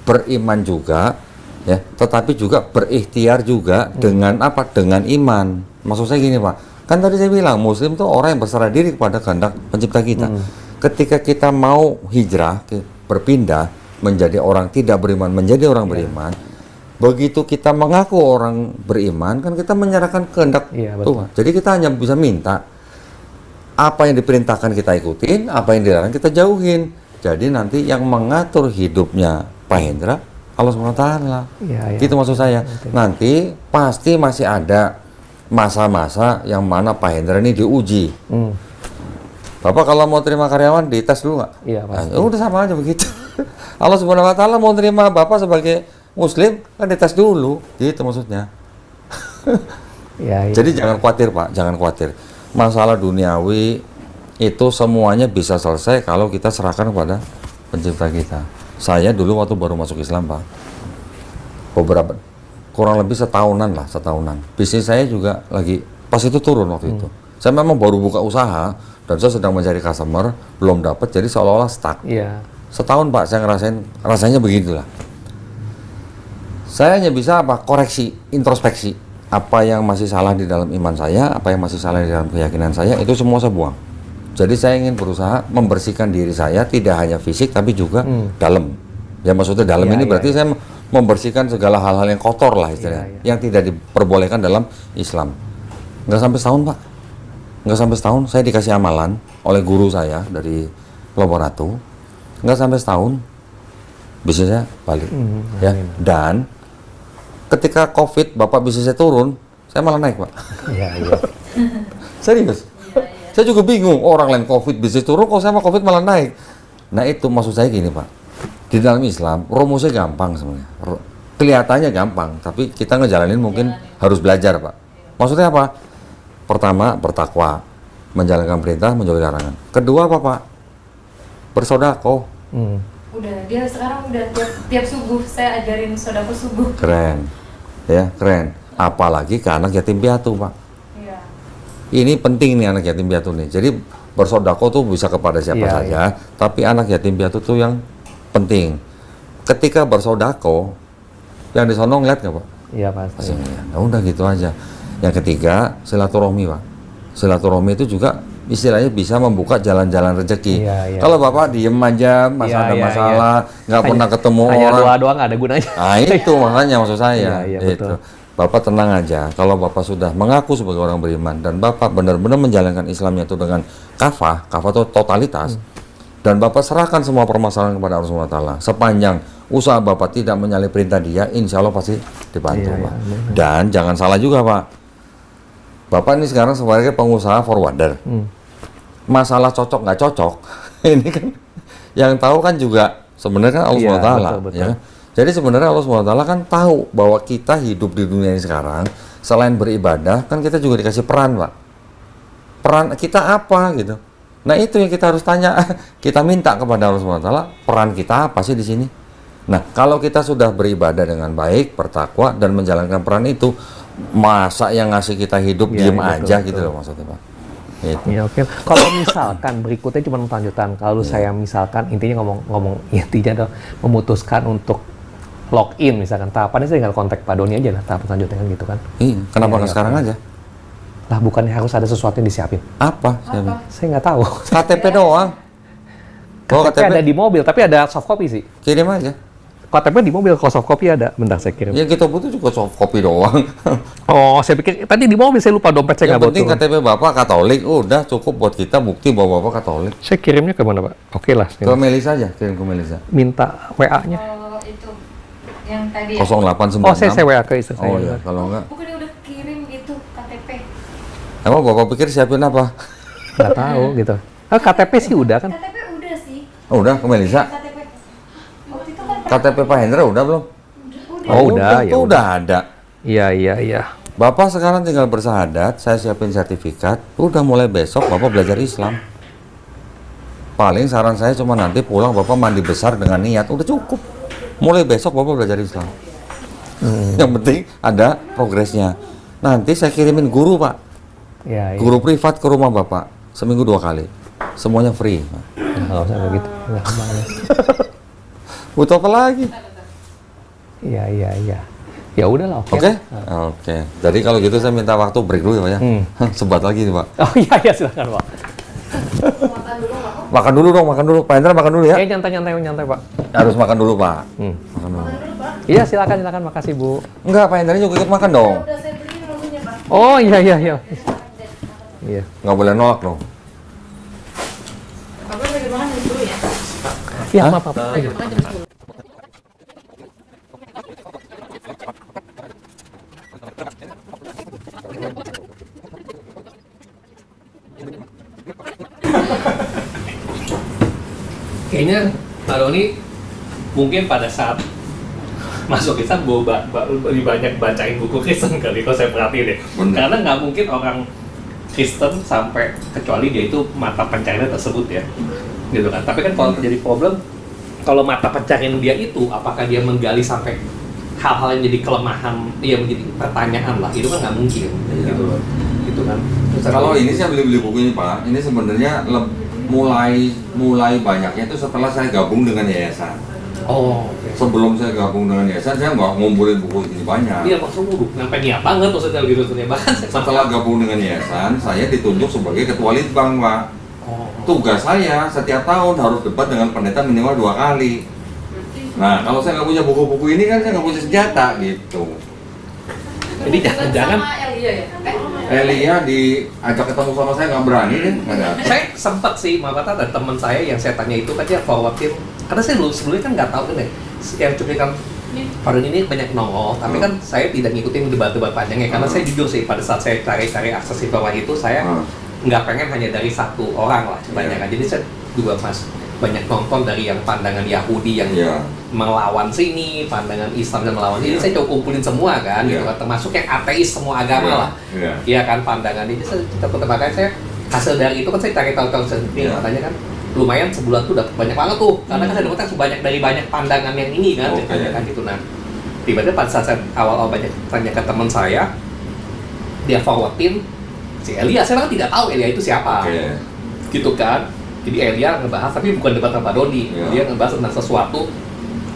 Speaker 1: beriman juga, ya, tetapi juga berikhtiar juga dengan apa? Dengan iman. Maksud saya gini Pak, kan tadi saya bilang Muslim itu orang yang berserah diri kepada kehendak Pencipta kita. Ketika kita mau hijrah, berpindah menjadi orang tidak beriman, menjadi orang beriman, begitu kita mengaku orang beriman, kan kita menyerahkan kehendak Tuhan. Jadi kita hanya bisa minta apa yang diperintahkan kita ikutin, apa yang dilarang kita jauhin. Jadi nanti yang mengatur hidupnya Pak Hendra, Allah SWT. Gitu maksud saya. Nanti pasti masih ada masa-masa yang mana Pak Hendra ini diuji. Bapak kalau mau terima karyawan dites dulu nggak?
Speaker 2: Iya, pasti.
Speaker 1: Nah, udah sama aja begitu. Allah Subhanahu Wa Taala mau terima Bapak sebagai Muslim kan dites dulu, gitu maksudnya. Jadi jangan khawatir Pak, jangan khawatir. Masalah duniawi itu semuanya bisa selesai kalau kita serahkan kepada Pencipta kita. Saya dulu waktu baru masuk Islam Pak, beberapa kurang lebih setahunan. Bisnis saya juga lagi pas itu turun waktu itu. Saya memang baru buka usaha. Dan saya sedang mencari customer, belum dapat, jadi seolah-olah stuck. Setahun Pak, saya ngerasain, rasanya begitulah. Saya hanya bisa apa? Koreksi, introspeksi. Apa yang masih salah di dalam iman saya, apa yang masih salah di dalam keyakinan saya, itu semua saya buang. Jadi saya ingin berusaha membersihkan diri saya, tidak hanya fisik, tapi juga dalam. Ya maksudnya dalam ini berarti saya membersihkan segala hal-hal yang kotor lah istilahnya, yang tidak diperbolehkan dalam Islam. Nggak sampai setahun Pak. Nggak sampai setahun, saya dikasih amalan oleh guru saya dari Loboratu. Nggak sampai setahun, bisnisnya balik. Dan ketika COVID, Bapak bisnisnya turun, saya malah naik Pak. Serius. Saya juga bingung, orang lain COVID bisnis turun, kok saya sama COVID malah naik. Nah itu maksud saya gini Pak, di dalam Islam, rumusnya gampang sebenarnya. Kelihatannya gampang, tapi kita ngejalanin mungkin harus belajar Pak. Maksudnya apa? Pertama, bertakwa, menjalankan perintah, menjauhi larangan. Kedua apa Pak? Bersedekah.
Speaker 3: Udah, dia sekarang udah tiap subuh saya ajarin sedekah subuh.
Speaker 1: Keren, ya keren. Apalagi ke anak yatim piatu Pak.
Speaker 3: Iya.
Speaker 1: Ini penting nih anak yatim piatu nih. Jadi bersedekah tuh bisa kepada siapa saja, tapi anak yatim piatu tuh yang penting. Ketika bersedekah, yang di sono ngeliat nggak Pak?
Speaker 2: Iya pasti.
Speaker 1: Nah, udah gitu aja. Yang ketiga, silaturahmi Pak. Silaturahmi itu juga istilahnya bisa membuka jalan-jalan rezeki. Kalau Bapak diem aja, ada masalah, nggak pernah ketemu orang.
Speaker 2: Hanya doa-doa nggak ada gunanya.
Speaker 1: Nah itu makanya maksud saya.
Speaker 2: Betul.
Speaker 1: Bapak tenang aja, kalau Bapak sudah mengaku sebagai orang beriman, dan Bapak benar-benar menjalankan Islamnya itu dengan kafah itu totalitas, dan Bapak serahkan semua permasalahan kepada Allah SWT. Sepanjang usaha Bapak tidak menyalahi perintah Dia, insya Allah pasti dibantu Pak. Dan jangan salah juga Pak, Bapak ini sekarang sebagai pengusaha forwarder. Masalah cocok nggak cocok, ini kan yang tahu kan juga sebenarnya kan Allah
Speaker 2: Iya,
Speaker 1: SWT.
Speaker 2: betul.
Speaker 1: Ya. Jadi sebenarnya Allah SWT kan tahu bahwa kita hidup di dunia ini sekarang, selain beribadah, kan kita juga dikasih peran, Pak. Peran kita apa gitu. Nah itu yang kita harus tanya, kita minta kepada Allah SWT, peran kita apa sih di sini? Nah kalau kita sudah beribadah dengan baik, bertakwa, dan menjalankan peran itu, masa yang ngasih kita hidup
Speaker 2: Ya,
Speaker 1: diem
Speaker 2: betul,
Speaker 1: aja
Speaker 2: betul.
Speaker 1: gitu loh maksudnya, Pak. Gitu.
Speaker 2: Ya oke. Kalau misalkan berikutnya cuma lanjutan, kalau saya misalkan intinya ngomong intinya adalah memutuskan untuk login misalkan tahapannya saya tinggal kontak Pak Doni aja lah tahapan selanjutnya kan gitu kan.
Speaker 1: Iya, kenapa nggak
Speaker 2: Iya,
Speaker 1: sekarang
Speaker 2: iya.
Speaker 1: aja?
Speaker 2: Lah bukannya harus ada sesuatu yang disiapin?
Speaker 1: Apa?
Speaker 2: Saya nggak tahu.
Speaker 1: KTP doang. Oh,
Speaker 2: KTP ada di mobil tapi ada soft copy sih.
Speaker 1: kirim aja.
Speaker 2: KTP di mobil, kalau soft copy ada. Bentar saya kirim.
Speaker 1: Yang kita butuh juga soft copy doang.
Speaker 2: Oh, saya pikir tadi di mobil saya lupa dompet saya
Speaker 1: Yang
Speaker 2: nggak bawa
Speaker 1: penting
Speaker 2: turun.
Speaker 1: KTP Bapak Katolik, udah cukup buat kita bukti bahwa Bapak Katolik.
Speaker 2: Saya kirimnya ke mana Pak? Oke lah.
Speaker 1: Ke Melisa aja, kirim ke Melisa.
Speaker 2: Minta WA-nya.
Speaker 3: Oh, itu yang tadi ya?
Speaker 1: 0896.
Speaker 2: Oh, saya WA ke istri saya.
Speaker 1: Oh iya, kalau enggak.
Speaker 3: Bukannya udah kirim itu KTP?
Speaker 1: Emang Bapak pikir siapin apa?
Speaker 2: Nggak tahu gitu. KTP sih udah kan.
Speaker 3: KTP udah sih.
Speaker 1: Oh, udah ke Melisa.
Speaker 3: KTP. Waktu itu kan
Speaker 1: KTP Pak Hendra udah belum?
Speaker 3: udah.
Speaker 2: Oh, udah, ya
Speaker 1: Itu
Speaker 2: udah.
Speaker 1: udah ada.
Speaker 2: Iya.
Speaker 1: Bapak sekarang tinggal bersahadat, saya siapin sertifikat, udah mulai besok Bapak belajar Islam. Paling saran saya cuma nanti pulang Bapak mandi besar dengan niat, udah cukup. Mulai besok Bapak belajar Islam. Yang penting ada progresnya. Nanti saya kirimin guru, Pak.
Speaker 2: Iya.
Speaker 1: Guru privat ke rumah Bapak, seminggu 2 kali. Semuanya free. Pak.
Speaker 2: Nggak usah kayak gitu. Nggak kemana.
Speaker 1: Butuh apa lagi?
Speaker 2: Iya. Ya udahlah, oke.
Speaker 1: Oke? Oke. Jadi kalau gitu saya minta waktu break dulu ya, Pak ya. Sebat lagi nih, Pak.
Speaker 2: Oh iya, silakan Pak.
Speaker 1: Makan dulu dong, makan dulu. Pak Hendra makan dulu ya.
Speaker 2: Nyantai Pak.
Speaker 1: Harus makan dulu, Pak. Makan dulu.
Speaker 2: Iya, silakan, makasih Bu.
Speaker 1: Enggak, Pak Hendra juga ikut makan dong.
Speaker 3: Udah saya beli menunya, Pak.
Speaker 2: Oh iya. Iya.
Speaker 1: Nggak boleh nolak dong.
Speaker 3: Bapak lagi makan jam 10 ya?
Speaker 2: Iya,
Speaker 1: Hah?
Speaker 2: maaf.
Speaker 3: Lagi makan jam 10.
Speaker 2: Kayaknya Pak Doni mungkin pada saat masuk Islam lebih banyak bacain buku Kristen kali kalau saya perhatiin deh.
Speaker 1: Bener.
Speaker 2: Karena nggak mungkin orang Kristen sampai kecuali dia itu mata pencarian tersebut ya, gitu kan. Tapi kan kalau terjadi problem, kalau mata pencarian dia itu, apakah dia menggali sampai hal-hal yang jadi kelemahan, dia menjadi pertanyaan lah, itu kan nggak mungkin, gitu loh, gitu kan. Terus
Speaker 1: Kalau ini saya beli buku ini, Pak. Ini sebenarnya mulai banyaknya itu setelah saya gabung dengan yayasan.
Speaker 2: oh, oke.
Speaker 1: Sebelum saya gabung dengan yayasan, saya nggak ngumpulin buku ini banyak.
Speaker 2: Iya maksudnya sampai niat banget maksudnya gitu bahkan
Speaker 1: Setelah gabung dengan yayasan, saya ditunjuk sebagai ketua litbang, Pak.
Speaker 2: Oh.
Speaker 1: Tugas saya setiap tahun harus debat dengan pendeta minimal 2 kali. Nah, kalau saya nggak punya buku-buku ini kan saya nggak punya senjata gitu.
Speaker 2: Jadi jangan-jangan
Speaker 3: Sama Elia ya?
Speaker 1: Elia diajak ketemu sama saya nggak berani deh. Nggak ada.
Speaker 2: saya sempat sih maaf kata ada teman saya yang saya tanya itu kan dia forwardin karena saya dulu sebelumnya kan nggak tahu kan yang cuplikan Padahal ini banyak nongol, tapi kan saya tidak ngikutin debat-debat panjangnya karena saya jujur sih pada saat saya cari-cari akses informasi itu saya nggak pengen hanya dari satu orang lah kebanyakan. Jadi saya juga banyak nonton dari yang pandangan Yahudi yang melawan sini, pandangan Islam dan melawan sini. Saya coba kumpulin semua kan, gitu kan, termasuk yang ateis semua agama lah. Iya kan pandangan ini. Saya makanya saya hasil dari itu kan saya cari tahu sendiri katanya kan. Lumayan sebulan tuh dapat banyak banget tuh karena kan saya dapat sebanyak dari banyak pandangan yang ini kan kan gitu. Nah tiba-tiba pada saat saya awal-awal banyak tanya ke teman saya, dia forwardin si Elia, saya kan tidak tahu Elia itu siapa gitu kan. Jadi Elia ngebahas tapi bukan debat sama Doni, dia ngebahas tentang sesuatu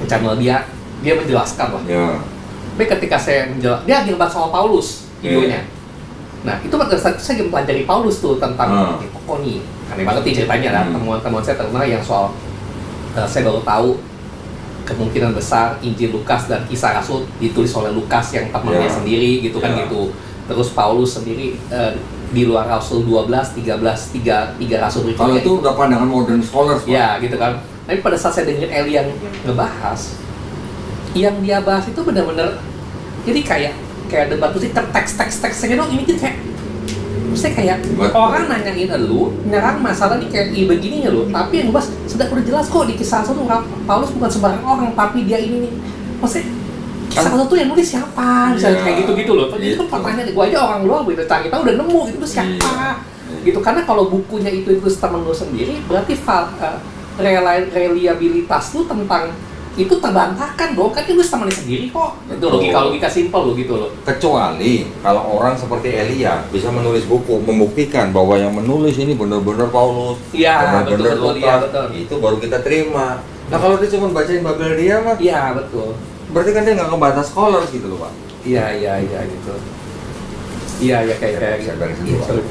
Speaker 2: channel dia menjelaskan lah. Tapi ketika saya dia ngebahas soal Paulus videonya. Nah itu pada saat itu saya mempelajari Paulus tuh tentang oh nih aneh banget nih ceritanya lah. Temuan-temuan saya terkenal yang soal saya baru tahu kemungkinan besar Injil Lukas dan Kisah Rasul ditulis oleh Lukas yang temannya sendiri gitu kan gitu. Terus Paulus sendiri di luar Rasul 12, 13, 3 Rasul berikutnya.
Speaker 1: Kalau itu udah pandangan modern scholars, Pak.
Speaker 2: Ya gitu kan. Tapi pada saat saya dengerin Eli yang ngebahas, yang dia bahas itu benar-benar jadi kayak debat musik teks-teks dong ini tuh kayak Maksudnya kayak orang nanyain lu, nyerang masalah nih kayak begini ya lu, tapi yang bahas sudah udah jelas kok di kisah 1 Paulus bukan sembarang orang, tapi dia ini nih. Maksudnya kisah 1 yang nulis siapa? Misalnya kayak gitu-gitu loh. Itu kan pertanyaan gue aja orang luar gitu, kita udah nemu itu siapa? Gitu, karena kalau bukunya itu temen lu sendiri, berarti reliabilitas lu tentang itu terbantahkan dong, kan itu temennya sendiri kok. Itu logika simpel lo gitu loh.
Speaker 1: Kecuali kalau orang seperti Elia bisa menulis buku membuktikan bahwa yang menulis ini benar-benar Paulus, benar-benar Lukas, itu baru kita terima. Nah kalau dia cuma bacain Babel dia mah,
Speaker 2: iya betul.
Speaker 1: Berarti kan dia nggak ngebatas scholar gitu loh Pak.
Speaker 2: Iya gitu. Iya kayak gitu.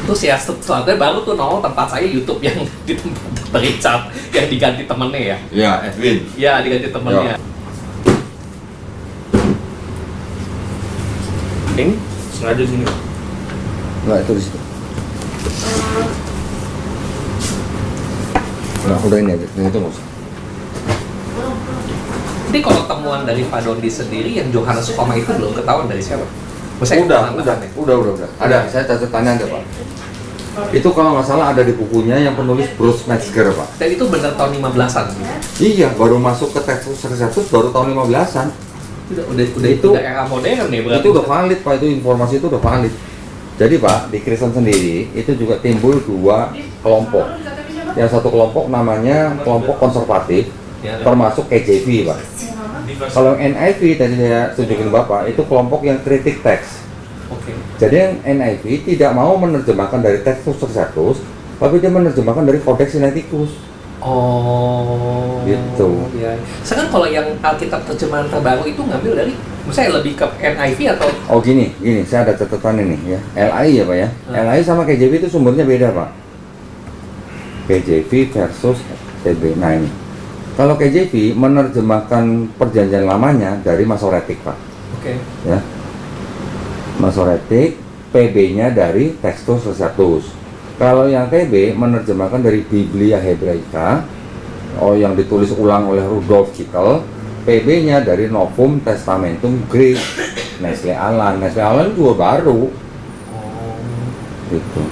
Speaker 2: Terus ya setelah baru tuh nongol tempat saya YouTube yang di tempat Dr. Richard yang diganti temennya ya.
Speaker 1: Iya, Edwin.
Speaker 2: Iya, diganti temennya. Ini sengaja sini.
Speaker 1: Enggak, itu di situ. Nah, udah ini aja, ini itu nggak usah.
Speaker 2: Jadi kalau temuan dari Pak Dondi sendiri yang Johannes Koma itu belum ketahuan dari siapa? Udah. Ada, saya catatannya ada Pak. Itu kalau nggak salah ada di bukunya yang penulis Bruce Metzger Pak. Dan itu benar tahun 15-an.
Speaker 1: Iya, baru masuk ke teks Receptus baru tahun 15-an.
Speaker 2: Udah itu era modern nih berarti.
Speaker 1: Itu udah valid Pak, itu informasi itu udah valid. Jadi Pak, di Kristen sendiri itu juga timbul 2 kelompok. Yang satu kelompok namanya kelompok konservatif, termasuk KJV Pak. Kalau NIV tadi saya tunjukin Bapak, itu kelompok yang kritik teks. Jadi yang NIV tidak mau menerjemahkan dari Textus Receptus, tapi dia menerjemahkan dari Codex Sinaiticus.
Speaker 2: Oh,
Speaker 1: gitu.
Speaker 2: Iya. Sekarang kalau yang Alkitab terjemahan terbaru itu ngambil dari, misalnya lebih ke NIV atau?
Speaker 1: Oh gini, saya ada catatan ini ya. LI ya Pak ya. LI sama KJV itu sumbernya beda Pak. KJV versus TB. Nah ini. Kalau KJV menerjemahkan perjanjian lamanya dari Masoretik Pak.
Speaker 2: Oke.
Speaker 1: Ya. Masoretik, PB-nya dari Textus Receptus. Kalau yang TB menerjemahkan dari Biblia Hebraica, yang ditulis ulang oleh Rudolf Kittel, PB-nya dari Novum Testamentum Greek, Nestle Aland juga baru. Gitu.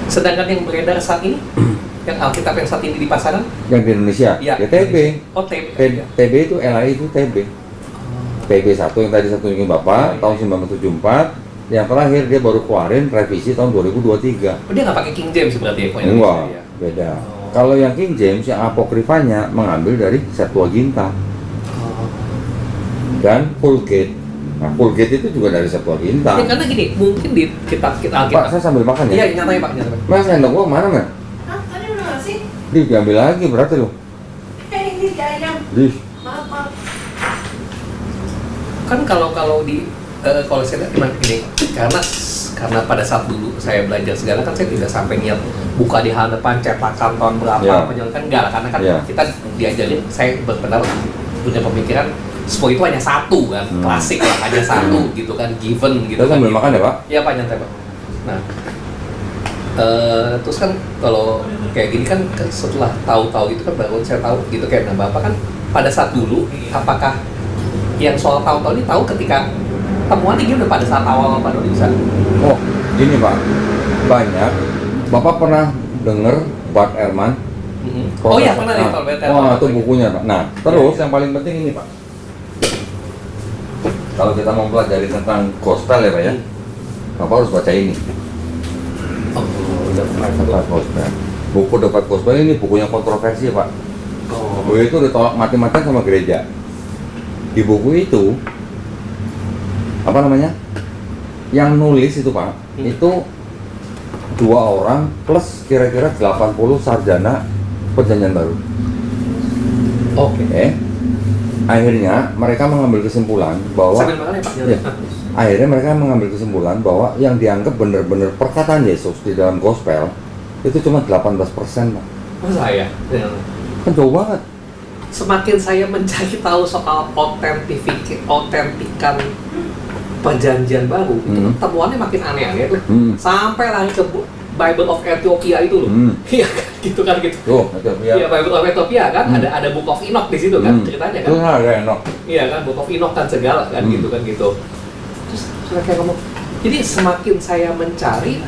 Speaker 2: Sedangkan yang beredar saat ini, yang Alkitab yang saat ini di pasaran?
Speaker 1: Yang di Indonesia? Ya TB.
Speaker 2: Oh TB.
Speaker 1: TB itu LAI itu TB. TB 1 yang tadi saya tunjukin Bapak, tahun 1974. Yang terakhir dia baru keluarin revisi tahun 2023.
Speaker 2: Oh, dia nggak pakai King James berarti ya?
Speaker 1: Enggak, beda. Kalau yang King James, yang apokrifanya mengambil dari Septuaginta dan Vulgate. Nah, Vulgate itu juga dari Septuaginta.
Speaker 2: Ya, karena gini, mungkin di kitab Alkitab.
Speaker 1: Pak, saya sambil makan ya?
Speaker 2: Iya, nyatanya Pak, nyatanya.
Speaker 1: Mas, sendok gua mana, Mas?
Speaker 3: Hah? Tadi udah nggak sih?
Speaker 1: Diambil lagi, berarti loh.
Speaker 3: Ini di ayam. Maaf.
Speaker 2: Kan kalau di kalau saya lihat gimana ini, karena pada saat dulu saya belajar segala kan saya tidak sampai niat buka di halaman depan cetakan tahun berapa penyelenggaraan enggak lah, karena kan kita diajarin, saya berpendapat punya pemikiran semua itu hanya satu kan, klasik lah, hanya satu gitu kan, given gitu.
Speaker 1: Kita sambil makan ya Pak?
Speaker 2: Iya Pak, nyantai Pak. Nah terus kan kalau kayak gini kan setelah tahu-tahu itu kan baru saya tahu gitu kayak, nah Bapak kan pada saat dulu apakah yang soal tahu-tahu ini tahu ketika temuan ini udah pada saat awal Pak Dodi bisa?
Speaker 1: Oh, gini Pak, banyak. Bapak pernah dengar Bart Ehrman?
Speaker 2: Oh iya, pernah nih Pak Bart Ehrman.
Speaker 1: Wah, itu bukunya Pak. Nah, terus yang paling penting ini Pak. Kalau kita mau pelajari tentang gospel ya Pak ya, Bapak harus baca ini.
Speaker 2: Oh, udah
Speaker 1: gospel. Buku Debat Gospel ini bukunya kontroversi Pak. Buku itu ditolak mati-matian sama gereja. Di buku itu apa namanya, yang nulis itu Pak, itu 2 orang plus kira-kira 80 sarjana perjanjian baru. Oke. Akhirnya mereka mengambil kesimpulan bahwa akhirnya mereka mengambil kesimpulan bahwa yang dianggap benar-benar perkataan Yesus di dalam gospel itu cuma 18%, Pak.
Speaker 2: Masa ya?
Speaker 1: Kan jauh banget.
Speaker 2: Semakin saya mencari tahu soal otentikan perjanjian baru, itu temuannya makin aneh-aneh tuh. Sampai lari ke Bible of Ethiopia itu loh. Iya gitu kan gitu.
Speaker 1: Tuh, Ethiopia.
Speaker 2: Iya, Bible of Ethiopia kan ada Book of Enoch di situ kan ceritanya kan.
Speaker 1: Itu ada Enoch.
Speaker 2: Iya kan, Book of Enoch kan segala kan gitu kan gitu. Terus saya kayak ngomong, jadi semakin saya mencari,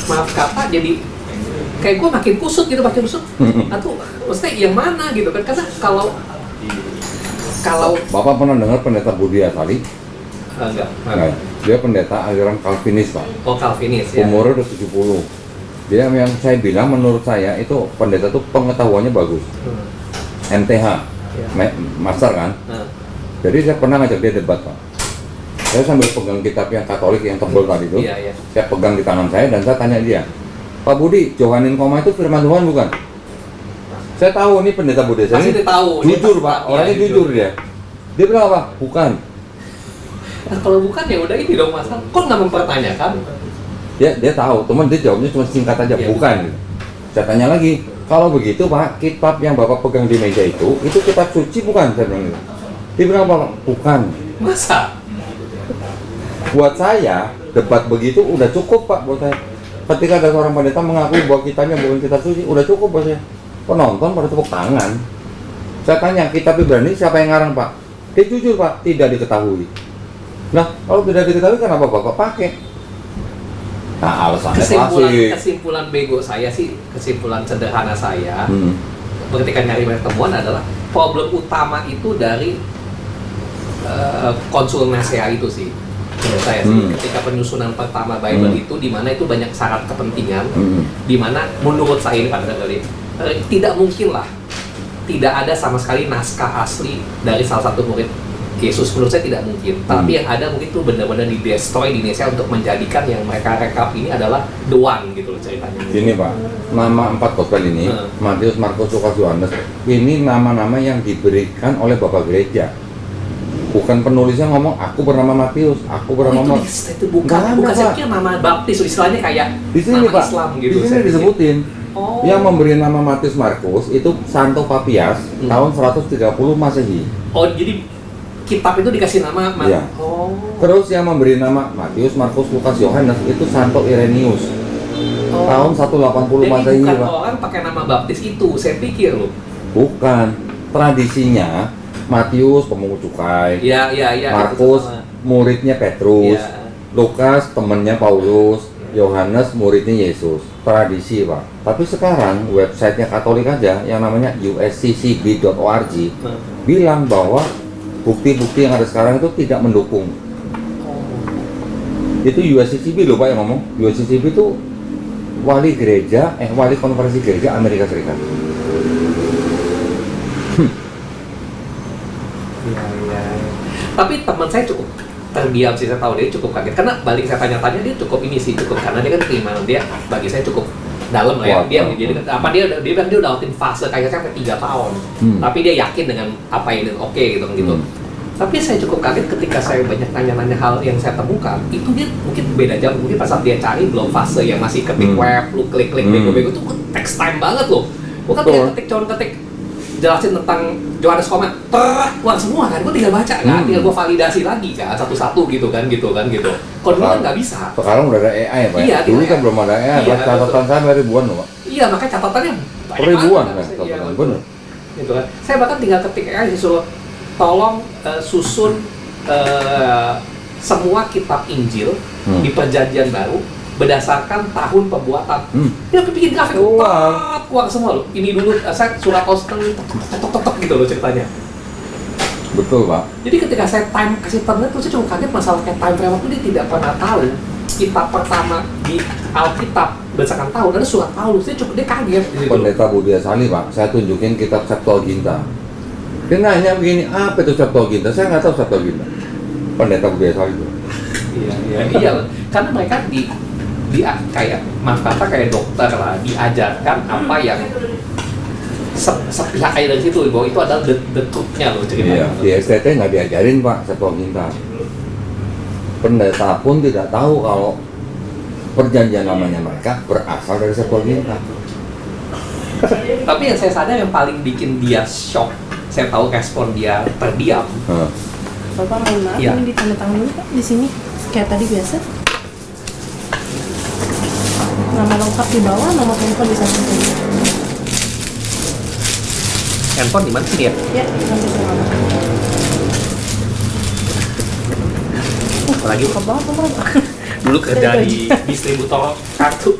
Speaker 2: maaf kata, jadi kayak gue makin kusut gitu, makin kusut. Atau maksudnya yang mana gitu kan? Karena kalau
Speaker 1: Bapak pernah dengar pendeta Budi Asali?
Speaker 2: enggak.
Speaker 1: Nah, dia pendeta aliran Calvinis, Pak.
Speaker 2: Oh, Calvinis ya.
Speaker 1: Umurnya udah 70. Dia yang saya bilang, menurut saya itu pendeta tuh pengetahuannya bagus. MTH, master kan. Jadi saya pernah ngajak dia debat, Pak. Saya sambil pegang kitab yang Katolik yang tebal tadi itu, saya pegang di tangan saya dan saya tanya dia, Pak Budi, Johanin Koma itu firman Tuhan bukan? Saya tahu ini pendeta Budi Asali.
Speaker 2: Pasti dia tahu.
Speaker 1: Jujur, Pak. Orangnya jujur dia. Dia bilang apa? Bukan.
Speaker 2: Nah, kalau bukan ya udah ini dong Mas. Kok nggak mempertanyakan?
Speaker 1: Dia tahu, teman dia jawabnya cuma singkat aja, bukan. Saya tanya lagi, kalau begitu Pak, kitab yang Bapak pegang di meja itu kitab suci bukan? Saya bilang gitu. Dia bilang apa? Bukan.
Speaker 2: Masa?
Speaker 1: Buat saya, debat begitu udah cukup Pak buat saya. Ketika ada seorang pendeta mengakui bahwa kitabnya bukan kitab suci, udah cukup buat saya. Penonton pada tepuk tangan. Saya tanya, kitab Ibrani siapa yang ngarang Pak? Dia jujur Pak, tidak diketahui. Nah, kalau tidak diketahui kenapa Bapak pakai? Nah, alasannya
Speaker 2: kesimpulan bego saya sih, kesimpulan sederhana saya, ketika nyari pertemuan adalah problem utama itu dari konsul Nasea itu sih. Menurut saya sih, ketika penyusunan pertama Bible itu, di mana itu banyak syarat kepentingan, di mana menurut saya ini pada kali tidak mungkin lah, tidak ada sama sekali naskah asli dari salah satu murid Yesus, menurut saya tidak mungkin. Tapi yang ada mungkin itu benar-benar di-destroy di Indonesia untuk menjadikan yang mereka rekap ini adalah the one gitu loh ceritanya.
Speaker 1: Gini Pak, nama 4 gospel ini, Matius, Markus, Lukas, Yohanes, ini nama-nama yang diberikan oleh Bapak Gereja. Bukan penulisnya ngomong, aku bernama Matius, aku bernama
Speaker 2: itu bukan saya pikir nama baptis, istilahnya kayak
Speaker 1: di sini,
Speaker 2: nama
Speaker 1: Pak,
Speaker 2: Islam gitu.
Speaker 1: Di sini disebutin. Yang memberi nama Matius Markus itu Santo Papias tahun 130 Masehi.
Speaker 2: Oh, jadi kitab itu dikasih nama
Speaker 1: iya. Terus yang memberi nama Matius, Markus, Lukas, Yohanes itu Santo Irenaeus tahun 180 Masehi.
Speaker 2: Jadi bukan orang pakai nama baptis itu, saya pikir loh.
Speaker 1: Bukan, tradisinya Matius pemungut cukai, Markus muridnya Petrus, Lukas temannya Paulus, Yohanes muridnya Yesus. Tradisi Pak. Tapi sekarang websitenya Katolik aja yang namanya usccb.org bilang bahwa bukti-bukti yang ada sekarang itu tidak mendukung. Itu USCCB loh Pak yang ngomong. USCCB itu wali konferensi gereja Amerika Serikat.
Speaker 2: Tapi teman saya cukup terdiam sih, saya tahu dia cukup kaget. Karena balik saya tanya-tanya dia cukup ini sih, cukup karena dia kan keimanan dia bagi saya cukup dalam lah ya. Dia bilang dia udah lewatin fase kayak sampai 3 tahun. Tapi dia yakin dengan apa yang oke gitu. Tapi saya cukup kaget ketika saya banyak nanya-nanya hal yang saya temukan, itu dia mungkin beda jam, mungkin pas saat dia cari belum fase yang masih ketik web, lu klik-klik bego-bego itu text time banget loh. Bukan dia ketik jelasin tentang Johannes Koma, keluar semua kan, gue tinggal baca kan, tinggal gue validasi lagi kan, satu-satu gitu kan. Kalau dulu kan nggak bisa.
Speaker 1: Sekarang udah ada AI ya Pak?
Speaker 2: Iya,
Speaker 1: dulu kan belum ada AI, catatan saya ribuan loh Pak.
Speaker 2: Iya, makanya catatannya
Speaker 1: ribuan kan, catatan bener.
Speaker 2: Gitu kan. Saya bahkan tinggal ketik AI disuruh tolong susun semua kitab Injil di Perjanjian Baru berdasarkan tahun pembuatan. Dia bikin grafik keluar semua loh. Ini dulu saya surat Austen tok gitu loh ceritanya.
Speaker 1: Betul Pak.
Speaker 2: Jadi ketika saya kasih ternet tuh saya cuma kaget masalah kayak time frame itu dia tidak pernah tahu kitab pertama di Alkitab berdasarkan tahun ada surat Paulus. Dia kaget.
Speaker 1: Pendeta Budi Asali Pak, saya tunjukin kitab Septuaginta. Dia nanya begini, apa itu Septuaginta? Saya nggak tahu Septuaginta. Pendeta Budi Asali itu.
Speaker 2: Iya. Karena mereka kayak maaf kata kayak dokter lah, diajarkan apa yang sepihak aja dari situ bahwa itu adalah the truth-nya loh ceritanya.
Speaker 1: Iya, di STT nggak diajarin Pak Septuaginta. Pendeta pun tidak tahu kalau perjanjian lamanya mereka berasal dari Septuaginta.
Speaker 2: Tapi yang saya sadar yang paling bikin dia shock, saya tahu respon dia terdiam.
Speaker 4: Bapak mohon maaf, ini ditanda tangan dulu Pak di sini kayak tadi biasa. Nama lengkap di bawah, nomor handphone di samping.
Speaker 2: Handphone di mana sih ya?
Speaker 4: Ya, nanti saya ngomong.
Speaker 2: Apalagi
Speaker 4: Ke bawah, ke bawah.
Speaker 2: dulu kerja di distributor kartu.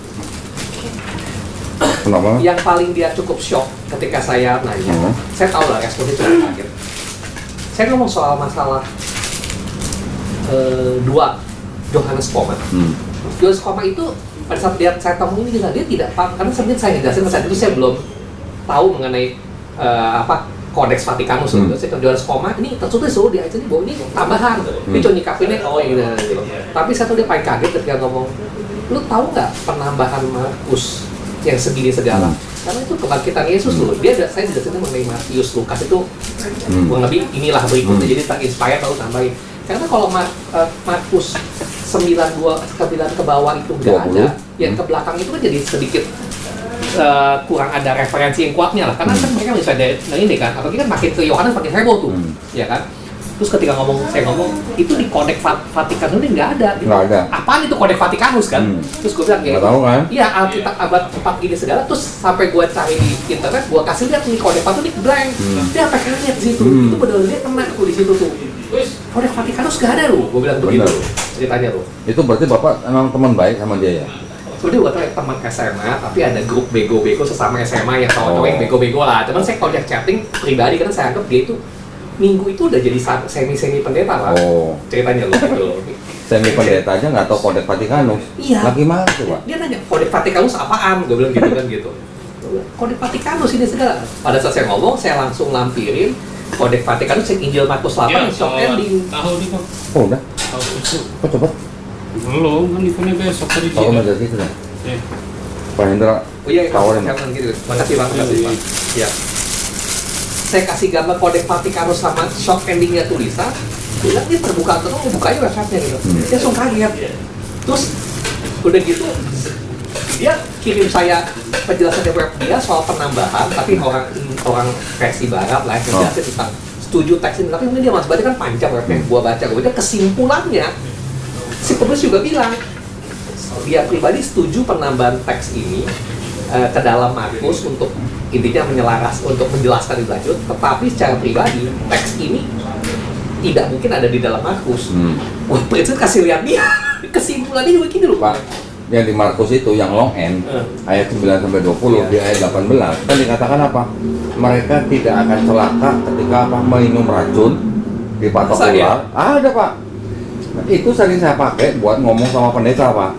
Speaker 1: Kenapa?
Speaker 2: Yang paling dia cukup shock ketika saya nanya, saya tahu lah responnya cukup kaget. Saya ngomong soal masalah dua Johannes Koma. Johannes Koma itu pada saat saya temui ini dia tidak paham, karena sebenarnya saya jelasin saat itu saya belum tahu mengenai Kodeks Vatikanus gitu. Saya ke Johannes Koma ini tertulis di aja nih bahwa ini tambahan. Dia cuma nyikapinnya gitu. Tapi saya tuh dia paling kaget ketika ngomong, lu tahu nggak penambahan Markus yang segini segala? Karena itu kebangkitan Yesus loh. Saya dijelasin mengenai Matius, Lukas itu kurang lebih inilah berikutnya. Jadi terinspire lalu tambahin. Karena kalau Markus 92 ke bawah itu nggak ada, yang ke belakang itu kan jadi sedikit kurang ada referensi yang kuatnya lah. Karena kan mereka misalnya dari ini kan, apalagi kan makin ke Yohanes makin heboh tuh, ya kan? Terus ketika saya ngomong itu di Kodeks Vatikanus ini nggak ada.
Speaker 1: Nggak ada.
Speaker 2: Apaan itu Kodeks Vatikanus kan? Terus gue bilang
Speaker 1: nggak tahu kan?
Speaker 2: Iya, Alkitab abad 4 gini segala. Terus sampai gue cari di internet, gue kasih lihat nih Kodeks Vatikanus ini blank. Dia apa kayaknya di situ? Itu benar dia kena tuh di situ tuh. Kodeks Vatikanus nggak ada loh. Gue bilang begitu ceritanya tuh.
Speaker 1: Itu berarti Bapak emang teman baik sama dia ya?
Speaker 2: Sebenarnya buat teman SMA, tapi ada grup bego-bego sesama SMA yang cowok-cowok yang bego-bego lah. Cuman saya kalau chatting pribadi karena saya anggap dia itu minggu itu udah jadi semi pendeta lah. Ceritanya loh gitu.
Speaker 1: Semi pendeta aja nggak tahu Kodeks Vatikanus.
Speaker 2: Iya.
Speaker 1: Lagi mana tuh Pak?
Speaker 2: Dia nanya Kodeks Vatikanus apaan? Gue bilang gitu kan gitu. Kodeks Vatikanus ini segala. Pada saat saya ngomong, saya langsung lampirin Kodeks Vatikanus yang Injil Markus 8 shock ending.
Speaker 5: Tahu nih kok.
Speaker 1: Oh udah.
Speaker 5: Tahu itu.
Speaker 1: Kok cepet?
Speaker 5: Belum, kan ikonnya besok tadi
Speaker 1: Tahu
Speaker 5: dia.
Speaker 1: dari situ ya?
Speaker 5: Eh,
Speaker 1: Pak Hendra.
Speaker 2: Oh iya,
Speaker 1: tawarin.
Speaker 2: gitu. Makasih Bang, makasih Bang. Iya. Saya kasih gambar Kodeks Vatikanus sama shock endingnya tulisan. Bilang dia terbuka terus, bukanya website-nya gitu. Dia langsung kaget. Terus udah gitu dia kirim saya penjelasan dari web dia soal penambahan, tapi orang versi barat lah yang jelasin tentang setuju teks ini, tapi mungkin dia masih baca kan panjang webnya, gua baca kesimpulannya si penulis juga bilang dia pribadi setuju penambahan teks ini ke dalam Markus untuk intinya menyelaras untuk menjelaskan lebih lanjut, tetapi secara pribadi teks ini tidak mungkin ada di dalam Markus. Wah, prinsip kasih lihat dia kesimpulannya juga gini loh
Speaker 1: Pak. Yang di Markus itu yang long end ayat 9 sampai 20 di ayat 18 kan dikatakan apa? Mereka tidak akan celaka ketika minum racun dipatok ular. Ada Pak. Itu sering saya pakai buat ngomong sama pendeta Pak.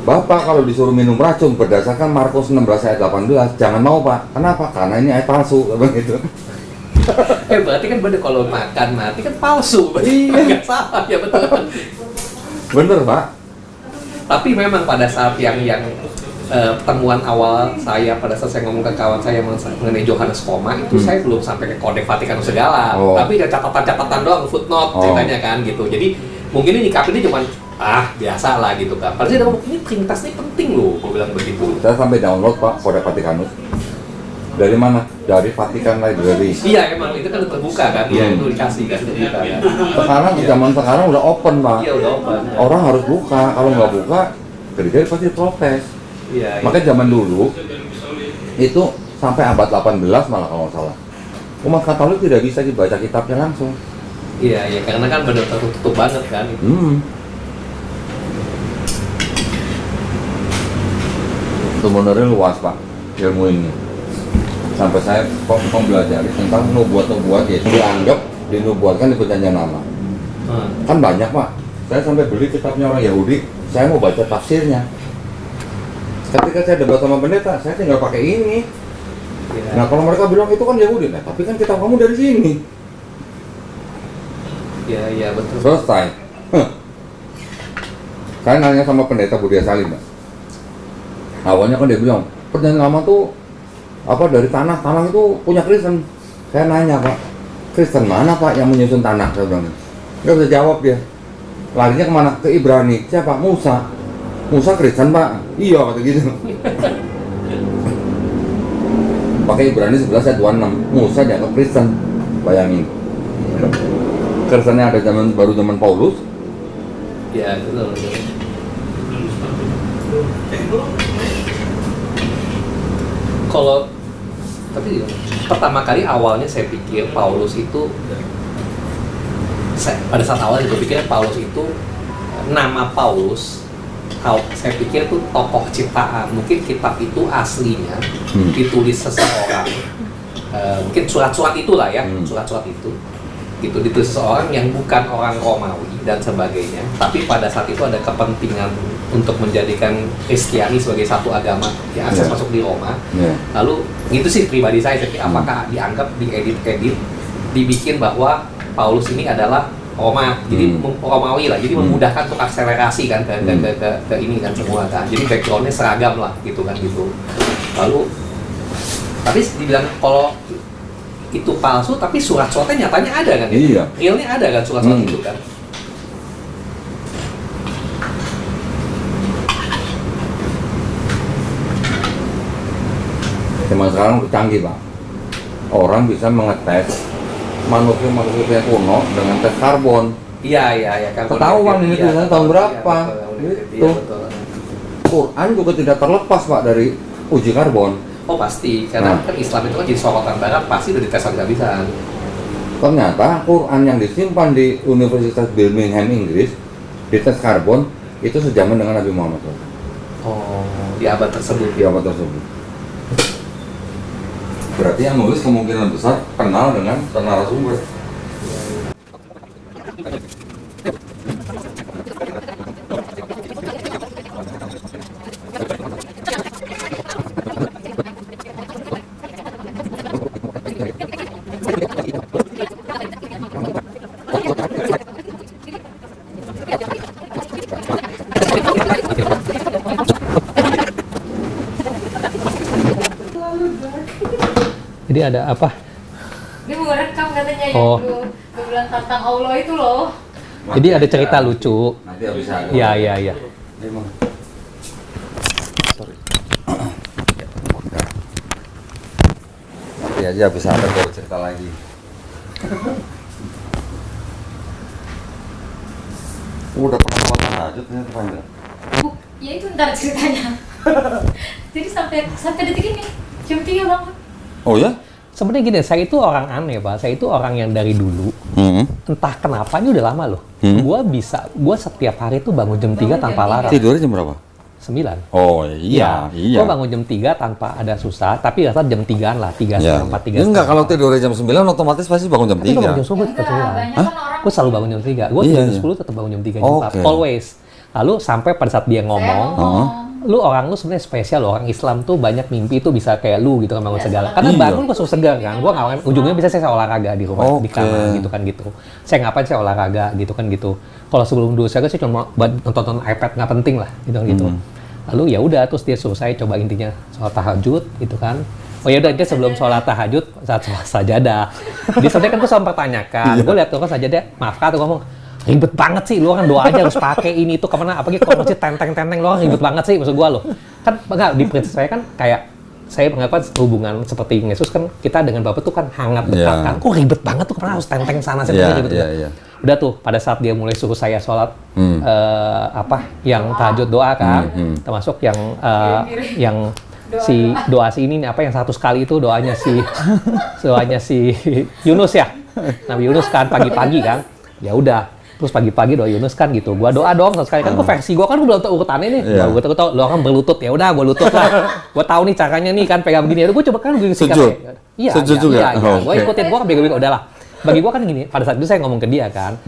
Speaker 1: Bapak kalau disuruh minum racun berdasarkan Markus 16 ayat 18 jangan mau Pak. Kenapa? Karena ini ayat palsu begitu.
Speaker 2: Berarti kan bener kalau makan mati kan palsu. Iya. Nggak salah ya betul.
Speaker 1: Bener Pak.
Speaker 2: Tapi memang pada saat yang temuan awal saya pada saat saya ngomong ke kawan saya mengenai Johannes Koma itu saya belum sampai ke Kodeks Vatikanus segala, tapi ada catatan-catatan doang, footnote ceritanya kan gitu. Jadi mungkin ini nyikapinnya cuma biasa lah gitu kan. Padahal dia ngomong ini Trinitas ini penting loh, gue bilang begitu.
Speaker 1: Saya sampai download Pak Kodeks Vatikanus. Dari mana? Dari Vatikan Library.
Speaker 2: Iya emang itu kan terbuka kan, itu dikasih kan terbuka kan.
Speaker 1: Sekarang zaman sekarang udah open Pak.
Speaker 2: Iya udah open.
Speaker 1: Orang harus buka, kalau nggak buka gereja pasti protes.
Speaker 2: Iya.
Speaker 1: Makanya zaman dulu itu sampai abad 18 malah kalau nggak salah. Umat Katolik tidak bisa dibaca kitabnya langsung.
Speaker 2: Iya karena kan benar tertutup banget kan.
Speaker 1: Sebenarnya luas Pak ilmu ini. Sampai saya kok mempelajari tentang nubuat-nubuat ya dianggap dinubuatkan di perjanjian lama. Kan banyak Pak. Saya sampai beli kitabnya orang Yahudi, saya mau baca tafsirnya. Ketika saya debat sama pendeta, saya tinggal pakai ini. Nah kalau mereka bilang itu kan Yahudi, nah tapi kan kitab kamu dari sini.
Speaker 2: Iya betul.
Speaker 1: Selesai. Saya nanya sama pendeta Budia Salim, Pak. Awalnya kan dia bilang perjanjian lama tuh dari tanah itu punya Kristen. Saya nanya Pak, Kristen mana Pak yang menyusun tanah? Saya bilang, nggak bisa jawab dia. Larinya kemana? Ke Ibrani. Siapa? Musa. Musa Kristen Pak? Iya kata gitu. Pakai Ibrani 11 ayat 26. Musa dianggap Kristen. Bayangin. Kristennya ada zaman Paulus.
Speaker 2: Iya betul. Kalau tapi pertama kali awalnya saya pikir Paulus itu pada saat awal saya pikir Paulus itu nama Paulus saya pikir itu tokoh ciptaan. Mungkin kitab itu aslinya ditulis seseorang, mungkin surat-surat itulah ya, surat-surat itu ditulis seseorang yang bukan orang Romawi dan sebagainya, tapi pada saat itu ada kepentingan untuk menjadikan Kristiani sebagai satu agama yang akses masuk di Roma. Lalu itu sih pribadi saya pikir apakah dianggap diedit dibikin bahwa Paulus ini adalah Roma, jadi Romawi lah, jadi memudahkan untuk akselerasi kan ke ini kan semua kan, jadi backgroundnya seragam lah gitu kan gitu. Lalu tapi dibilang kalau itu palsu, tapi surat-suratnya nyatanya ada kan?
Speaker 1: Iya.
Speaker 2: Realnya ada kan surat-surat itu kan?
Speaker 1: Zaman sekarang udah canggih, Pak. Orang bisa mengetes manuskrip yang kuno dengan tes karbon.
Speaker 2: Iya.
Speaker 1: Ketahuan ini tulisannya tahun berapa. Gitu. Quran juga tidak terlepas, Pak, dari uji karbon.
Speaker 2: Oh pasti, karena kan Islam itu kan jadi sorotan barat, pasti udah dites habis-habisan.
Speaker 1: Ternyata Quran yang disimpan di Universitas Birmingham, Inggris, di tes karbon, itu sejaman dengan Nabi Muhammad.
Speaker 2: Oh, di abad tersebut.
Speaker 1: Di abad tersebut. Berarti yang nulis kemungkinan besar kenal dengan narasumber.
Speaker 2: Jadi ada apa?
Speaker 3: Dia mau rekam katanya
Speaker 2: Oh.
Speaker 3: yang gue bilang tentang Allah itu loh.
Speaker 2: Jadi ada cerita lucu.
Speaker 1: Nanti habis ada.
Speaker 2: Iya.
Speaker 1: Emang. Sorry. Nanti aja bisa ada baru cerita lagi. Udah pernah sholat tahajud ternyata Pak Indra?
Speaker 3: Ya itu ntar ceritanya. Jadi sampai detik ini jam 3 bangun.
Speaker 1: Oh ya?
Speaker 2: Sebenarnya gini, saya itu orang aneh Pak. Saya itu orang yang dari dulu, entah kenapa ini udah lama loh. Gua setiap hari tuh bangun jam 3 tanpa alarm.
Speaker 1: Tidurnya jam berapa?
Speaker 2: 9.
Speaker 1: Oh iya.
Speaker 2: Gue bangun jam 3 tanpa ada susah, tapi rasa jam 3-an lah, 3 setengah 4, 3
Speaker 1: Enggak, kalau tidurnya jam 9 otomatis pasti bangun jam 3.
Speaker 2: Tapi bangun jam subuh tetap 9.
Speaker 3: Banyak kan orang.
Speaker 2: Gue selalu bangun jam 3. Gue
Speaker 1: Iya,
Speaker 2: tidur
Speaker 1: iya.
Speaker 2: 10 tetap bangun jam 3, jam 4.
Speaker 1: Oke.
Speaker 2: Always. Lalu sampai pada saat dia ngomong, lu orang lu sebenarnya spesial loh. Orang Islam tuh banyak mimpi tuh bisa kayak lu gitu kan bangun segala. Karena
Speaker 1: Iya.
Speaker 2: bangun gue suka segar kan. Gue ngapain ujungnya bisa saya olahraga di rumah di kamar gitu kan gitu. Saya ngapain saya olahraga gitu kan gitu. Kalau sebelum dulu saya cuma buat nonton iPad nggak penting lah gitu kan gitu. Lalu ya udah terus dia suruh saya coba intinya sholat tahajud gitu kan. Oh ya udah dia sebelum sholat tahajud saat sholat sajadah. Dia sebenarnya kan gue selalu mempertanyakan. Gue lihat tuh kan sajadah, maaf kata ngomong ribet banget sih, lu kan doa aja harus pakai ini itu kemana, apalagi kalau masih tenteng-tenteng lu ribet banget sih, maksud gua lo. Kan enggak, di prinsip saya kan kayak saya menganggap hubungan seperti Yesus kan kita dengan Bapak tuh kan hangat dekat kan. Kok ribet banget tuh, kemana harus tenteng sana sini ribet. Udah tuh pada saat dia mulai suruh saya sholat yang tahajud doa kan, termasuk yang si doa si ini nih, apa yang 100 kali itu doanya si Yunus ya, Nabi Yunus kan pagi-pagi kan, ya udah. Terus pagi-pagi doa Yunus kan gitu. Gua doa dong sekali kan. Gua versi gua kan belum tahu urutannya nih. Gua tahu lo kan berlutut, ya udah gua lutut lah. Gua tahu nih caranya nih kan pegang begini. Gua coba kan begini sikap. Iya. Gua ikutin, gua kan bego-bego udahlah. Bagi gua kan gini, pada saat itu saya ngomong ke dia kan.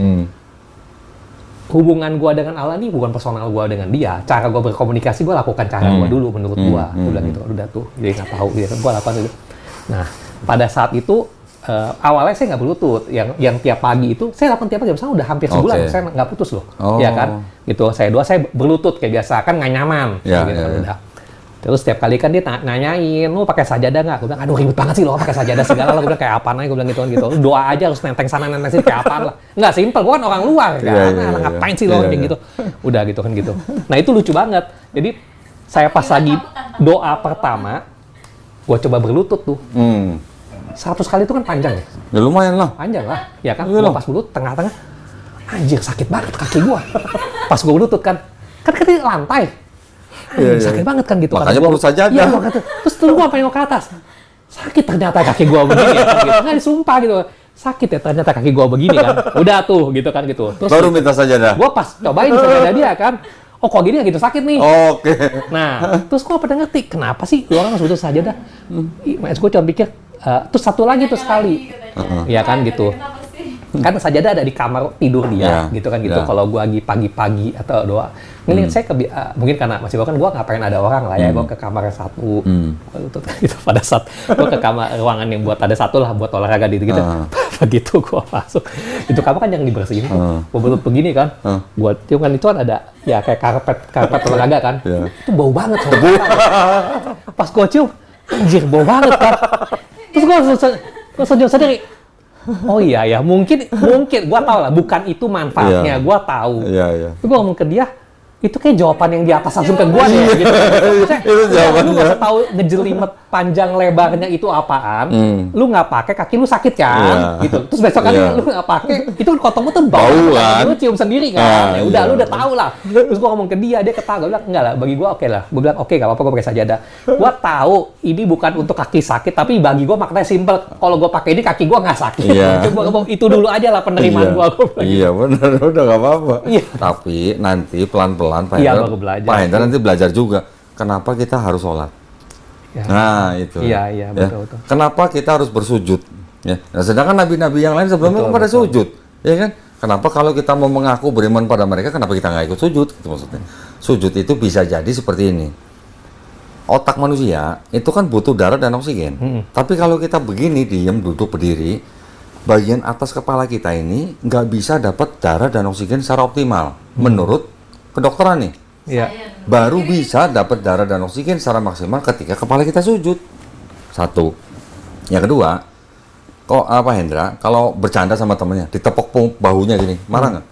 Speaker 2: Hubungan gua dengan Allah nih bukan personal gua dengan dia. Cara gua berkomunikasi gua lakukan cara gua dulu menurut gua. Gua bilang gitu. Udah tuh, dia nggak tahu dia gua lakukan dulu. Nah, pada saat itu awalnya saya nggak berlutut, yang tiap pagi itu saya lakukan tiap pagi, misalnya udah hampir sebulan saya nggak putus loh, ya kan, gitu. Saya berlutut kayak biasa kan nggak nyaman, gitu kan udah. Terus setiap kali kan dia nanyain, lu pakai sajadah nggak? Gue bilang, aduh ribet banget sih lo pakai sajadah segala lah. Gue bilang kayak apaan aja, gue bilang gitu kan gitu. Doa aja harus nenteng sana nenteng sini kayak apaan lah. Nggak simpel, gue kan orang luar kan, ngapain sih lo kayak gitu? Udah gitu kan gitu. Nah itu lucu banget. Jadi saya pas lagi doa pertama, gue coba berlutut tuh. 100 kali itu kan panjang ya?
Speaker 1: Ya lumayan lah.
Speaker 2: Panjang lah, ya kan? Gua pas berlutut, tengah-tengah, anjir sakit banget kaki gua. Pas gua berlutut kan di lantai. sakit banget kan gitu.
Speaker 1: Makanya
Speaker 2: gua,
Speaker 1: perlu sajadah.
Speaker 2: Iya, makanya. Terus gue sampai nengok ke atas. Sakit ternyata kaki gue begini ya, kan, gitu. Nggak disumpah gitu. Sakit ya ternyata kaki gue begini kan. Udah tuh gitu kan gitu. Terus
Speaker 1: baru minta sajadah.
Speaker 2: Gue pas cobain sajadah dia kan. Oh kok gini ya gitu sakit nih.
Speaker 1: Oke.
Speaker 2: Nah, terus gue pada ngerti kenapa sih lu orang butuh sajadah. Mas gue cuma pikir, terus satu lagi tuh sekali. Iya kan gitu. Kan sajadah ada di kamar tidur dia, gitu kan gitu. Kalau gue lagi pagi-pagi atau doa, ngelihat saya mungkin karena masih kan gue nggak pengen ada orang lah ya, gue ke kamar satu, gitu. Pada saat gue ke kamar ruangan yang buat ada satu lah buat olahraga gitu, begitu gue masuk, itu kamar kan yang dibersihin, gue betul begini kan, buat cium kan itu kan ada ya kayak karpet olahraga kan, itu bau banget, pas gue cium, anjir bau banget kan, terus gue senyum sendiri. Oh iya ya, mungkin gua tahu lah, bukan itu manfaatnya, gua tahu. Tapi gua ngomong ke dia, itu kayak jawaban yang di atas langsung ke gua deh, gitu. Maksudnya,
Speaker 1: itu jawabannya.
Speaker 2: Lu nggak usah tahu ngejelimet panjang lebarnya itu apaan, lu nggak pakai kaki lu sakit kan, gitu. Terus besok kan lu nggak pakai, itu kotongmu tuh bau kan, lu cium sendiri kan. Ya udah, lu udah tahu lah. Terus gua ngomong ke dia ketawa, gua bilang enggak lah, bagi gua oke lah. Gua bilang oke, nggak apa-apa, gua pakai sajadah. Gua tahu ini bukan untuk kaki sakit, tapi bagi gua maknanya simpel. Kalau gua pakai ini kaki gua nggak sakit. Gua ngomong itu dulu aja lah penerimaan gua.
Speaker 1: Iya benar, udah nggak apa-apa. Tapi nanti pelan-pelan Pak Hendra nanti belajar juga. Kenapa kita harus sholat? Nah itu.
Speaker 2: Iya betul.
Speaker 1: Kenapa kita harus bersujud? Ya. Nah, sedangkan nabi-nabi yang lain sebelumnya pada sujud, ya kan? Kenapa kalau kita mau mengaku beriman pada mereka, kenapa kita nggak ikut sujud? Itu maksudnya. Sujud itu bisa jadi seperti ini. Otak manusia itu kan butuh darah dan oksigen. Tapi kalau kita begini, diam, duduk, berdiri, bagian atas kepala kita ini nggak bisa dapat darah dan oksigen secara optimal. Menurut kedokteran nih.
Speaker 2: Iya.
Speaker 1: Baru bisa dapat darah dan oksigen secara maksimal ketika kepala kita sujud. Satu. Yang kedua, Pak Hendra, kalau bercanda sama temennya, ditepok bahunya gini, marah nggak?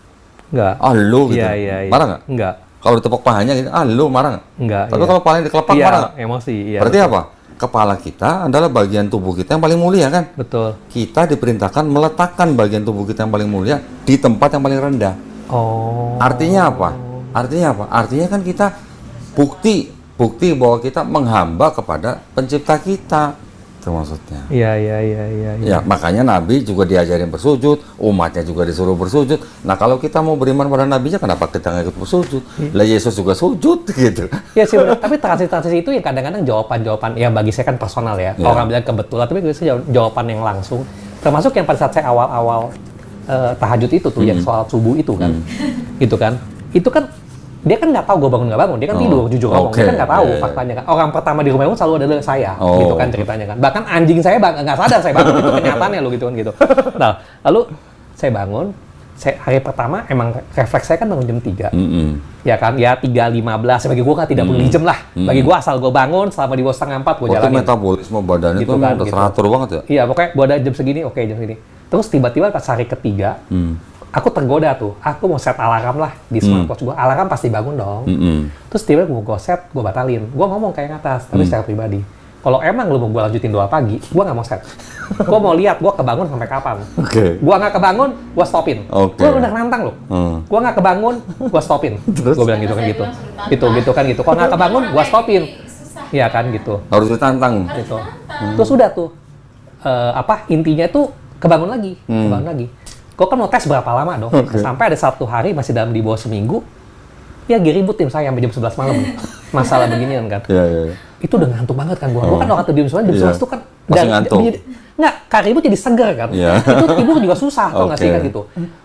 Speaker 2: Nggak.
Speaker 1: Ah lu gitu.
Speaker 2: Iya.
Speaker 1: Marah nggak?
Speaker 2: Nggak.
Speaker 1: Kalau ditepok pahanya gitu, ah lu marah nggak?
Speaker 2: Nggak.
Speaker 1: Tapi kalau palanya dikelepak marah nggak?
Speaker 2: Emosi. Iya.
Speaker 1: Berarti apa? Kepala kita adalah bagian tubuh kita yang paling mulia kan?
Speaker 2: Betul.
Speaker 1: Kita diperintahkan meletakkan bagian tubuh kita yang paling mulia di tempat yang paling rendah.
Speaker 2: Oh.
Speaker 1: Artinya apa? Artinya kan kita bukti bahwa kita menghamba kepada pencipta kita. Itu maksudnya.
Speaker 2: Iya.
Speaker 1: Ya, makanya Nabi juga diajarin bersujud, umatnya juga disuruh bersujud. Nah, kalau kita mau beriman pada Nabinya, kenapa kita nggak ikut bersujud? Lah Yesus juga sujud gitu.
Speaker 2: Iya sih, tapi transisi itu yang kadang-kadang jawaban ya bagi saya kan personal ya. Orang bilang kebetulan, tapi biasanya jawaban yang langsung. Termasuk yang pada saat saya awal-awal tahajud itu tuh, yang soal subuh itu kan. Gitu kan. Itu kan dia kan nggak tahu gue bangun nggak bangun, dia kan tidur jujur ngomong, dia kan nggak tahu faktanya kan. Orang pertama di rumah selalu adalah saya, gitu kan ceritanya kan. Bahkan anjing saya nggak sadar saya bangun, itu kenyataannya lo gitu kan gitu. Nah lalu saya bangun, hari pertama emang refleks saya kan bangun jam 3, ya kan, ya 3.15, bagi gue kan tidak perlu jam lah, bagi gue asal gue bangun selama di bawah 3:30 gue jalanin.
Speaker 1: Waktu metabolisme badannya
Speaker 2: gitu
Speaker 1: tuh
Speaker 2: kan,
Speaker 1: udah
Speaker 2: gitu.
Speaker 1: teratur banget ya?
Speaker 2: Iya pokoknya gue ada jam segini, oke jam segini. Terus tiba-tiba pas hari ketiga, aku tergoda tuh, aku mau set alarm lah di smartwatch gue, alarm pasti bangun dong. Terus tiba-tiba gue set, gue batalin. Gue ngomong kayak atas, tapi secara pribadi. Kalau emang lu mau gue lanjutin doa pagi, gue nggak mau set. Gue mau lihat gue kebangun sampai kapan. Gue nggak kebangun, gue stopin. Gue udah nantang lo. Gue nggak kebangun, gue stopin. Gue bilang gitu kan gitu. Gitu. Kalau nggak kebangun, gue stopin. Iya kan gitu.
Speaker 1: Harus ditantang.
Speaker 2: Gitu. Terus udah tuh, intinya tuh kebangun lagi. Gue kan mau tes berapa lama dong, sampai ada satu hari masih dalam di bawah seminggu, ya ribut tim saya sampai jam 11 malam, masalah beginian kan. Itu udah ngantuk banget kan gue kan waktu di jam 11 tuh kan,
Speaker 1: masih ngantuk?
Speaker 2: Nggak, karibut jadi seger kan, itu tidur juga susah tau nggak sih kan gitu.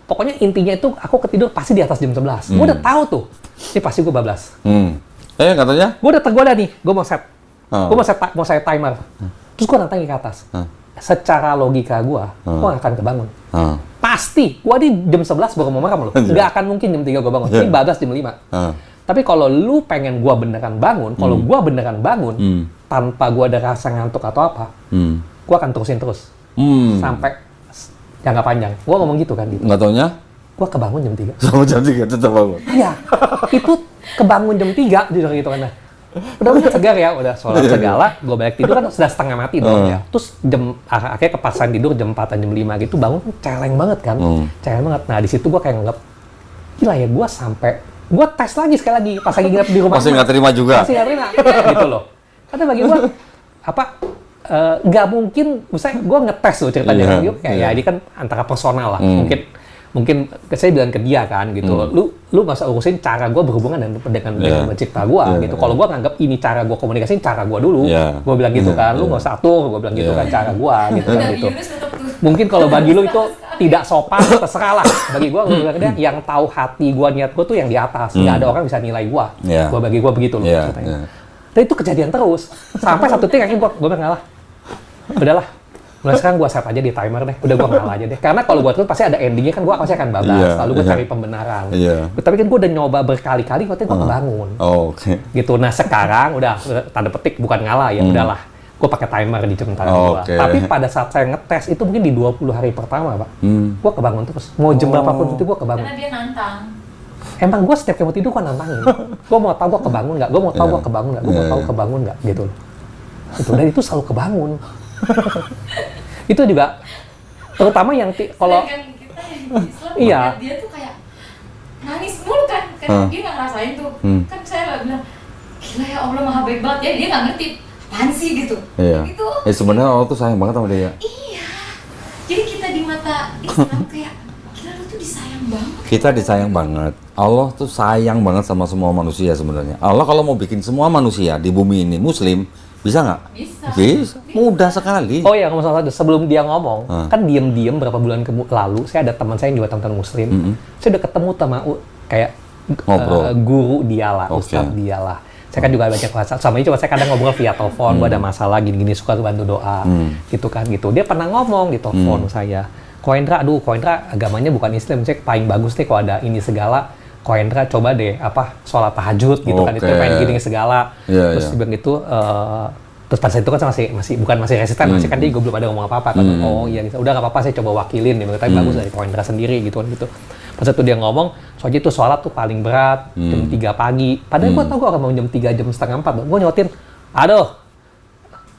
Speaker 2: Pokoknya intinya itu aku ketidur pasti di atas jam 11, gue udah tahu tuh, ini pasti gue bablas.
Speaker 1: Katanya?
Speaker 2: Gue udah tergoda nih, gue mau set, mau set timer, terus gue nantangin ke atas. Secara logika gue nggak akan kebangun. Pasti, gue di jam 11 baru mau makan loh. Nggak akan mungkin jam 3 gue bangun. Ini bablas jam 5. Tapi kalau lu pengen gue beneran bangun, kalau gue beneran bangun, tanpa gue ada rasa ngantuk atau apa, gue akan terusin terus. Sampai jangka panjang. Gue ngomong gitu kan gitu.
Speaker 1: Nggak taunya?
Speaker 2: Gue kebangun jam 3.
Speaker 1: Sama jam 3 tetap bangun?
Speaker 2: Iya, itu kebangun jam 3, jujur gitu kan. Udah segar ya, udah sholat segala, gue balik tidur kan sudah setengah mati dong ya. Terus akhirnya kepasan tidur jam 4-an, jam 5 gitu, bangun celeng banget kan. Celeng banget. Nah di situ gue kayak nganggap, gila ya gue sampai gue tes lagi sekali lagi pas lagi nginep di rumah.
Speaker 1: Masih nggak terima juga.
Speaker 2: Masih nggak terima, gitu loh. Karena bagi gue nggak mungkin, misalnya gue ngetes loh ceritanya, kayak ya ini kan antara personal lah, mungkin saya bilang ke dia kan gitu, lu nggak usah urusin cara gue berhubungan dengan pencipta gue gitu. Kalau gue nganggap ini cara gue komunikasiin cara gue dulu, gue bilang gitu kan, lu nggak usah atur, gue bilang gitu kan cara gue gitu kan gitu. Mungkin kalau bagi lu itu tidak sopan, terserah lah. Bagi gue bilang ke dia, yang tahu hati gue, niat gue tuh yang di atas, nggak ada orang bisa nilai gue. Gue bagi gue begitu loh ceritanya. Dan itu kejadian terus sampai satu titik akhirnya gue ngalah. Udahlah, mulai sekarang gue set aja di timer deh. Udah gue ngalah aja deh. Karena kalau gue terus pasti ada endingnya kan, gue pasti akan bablas. Lalu gue cari pembenaran. Tapi kan gue udah nyoba berkali-kali, waktu itu gue kebangun. Gitu. Nah sekarang udah tanda petik bukan ngalah ya. Udahlah, gue pakai timer di jam tangan gue. Tapi pada saat saya ngetes itu mungkin di 20 hari pertama, Pak. Gue kebangun terus. Mau jam berapapun itu gue kebangun.
Speaker 3: Karena dia nantang.
Speaker 2: Emang gue setiap mau tidur gue nantangin. Gue mau tahu gue kebangun nggak? Gue mau tahu gue kebangun nggak? Gue mau tahu kebangun nggak? Gitu loh. Dan itu selalu kebangun. Itu juga terutama yang kalau
Speaker 3: Sedangkan kita yang di Islam, dia tuh kayak nangis mulu kan, karena dia nggak ngerasain tuh. Kan saya lah bilang, gila ya Allah maha baik banget ya, dia nggak ngerti apaan sih gitu. Gitu.
Speaker 1: Sebenarnya Allah tuh sayang banget sama dia.
Speaker 3: Iya. Jadi kita di mata Islam kayak, gila lu tuh disayang banget.
Speaker 1: Kita disayang banget. Allah tuh sayang banget sama semua manusia sebenarnya. Allah kalau mau bikin semua manusia di bumi ini Muslim, bisa nggak? Bisa. Mudah sekali.
Speaker 2: Oh ya, ngomong satu. Sebelum dia ngomong, kan diem-diem berapa bulan lalu, saya ada teman saya yang juga teman-teman Muslim. Saya udah ketemu sama kayak guru dia lah, ustadz dia lah. Saya kan juga baca kelas sama ini, coba saya kadang ngobrol via telepon, gua ada masalah gini-gini, suka bantu doa, gitu kan gitu. Dia pernah ngomong di telepon saya, Ko Hendra agamanya bukan Islam, saya paling bagus deh kalau ada ini segala. Ko Hendra coba deh sholat tahajud gitu kan, itu pengen gini segala. Terus dia bilang gitu, terus pada saat itu kan masih resisten, masih kan dia gue belum ada ngomong apa-apa kan. Oh iya gitu, udah nggak apa-apa saya coba wakilin nih, tapi bagus dari Ko Hendra sendiri gitu kan gitu. Pas itu dia ngomong, soalnya itu sholat tuh paling berat jam 3 pagi. Padahal gue tau gue akan mau jam 3, jam setengah 4. Gue nyotin, aduh,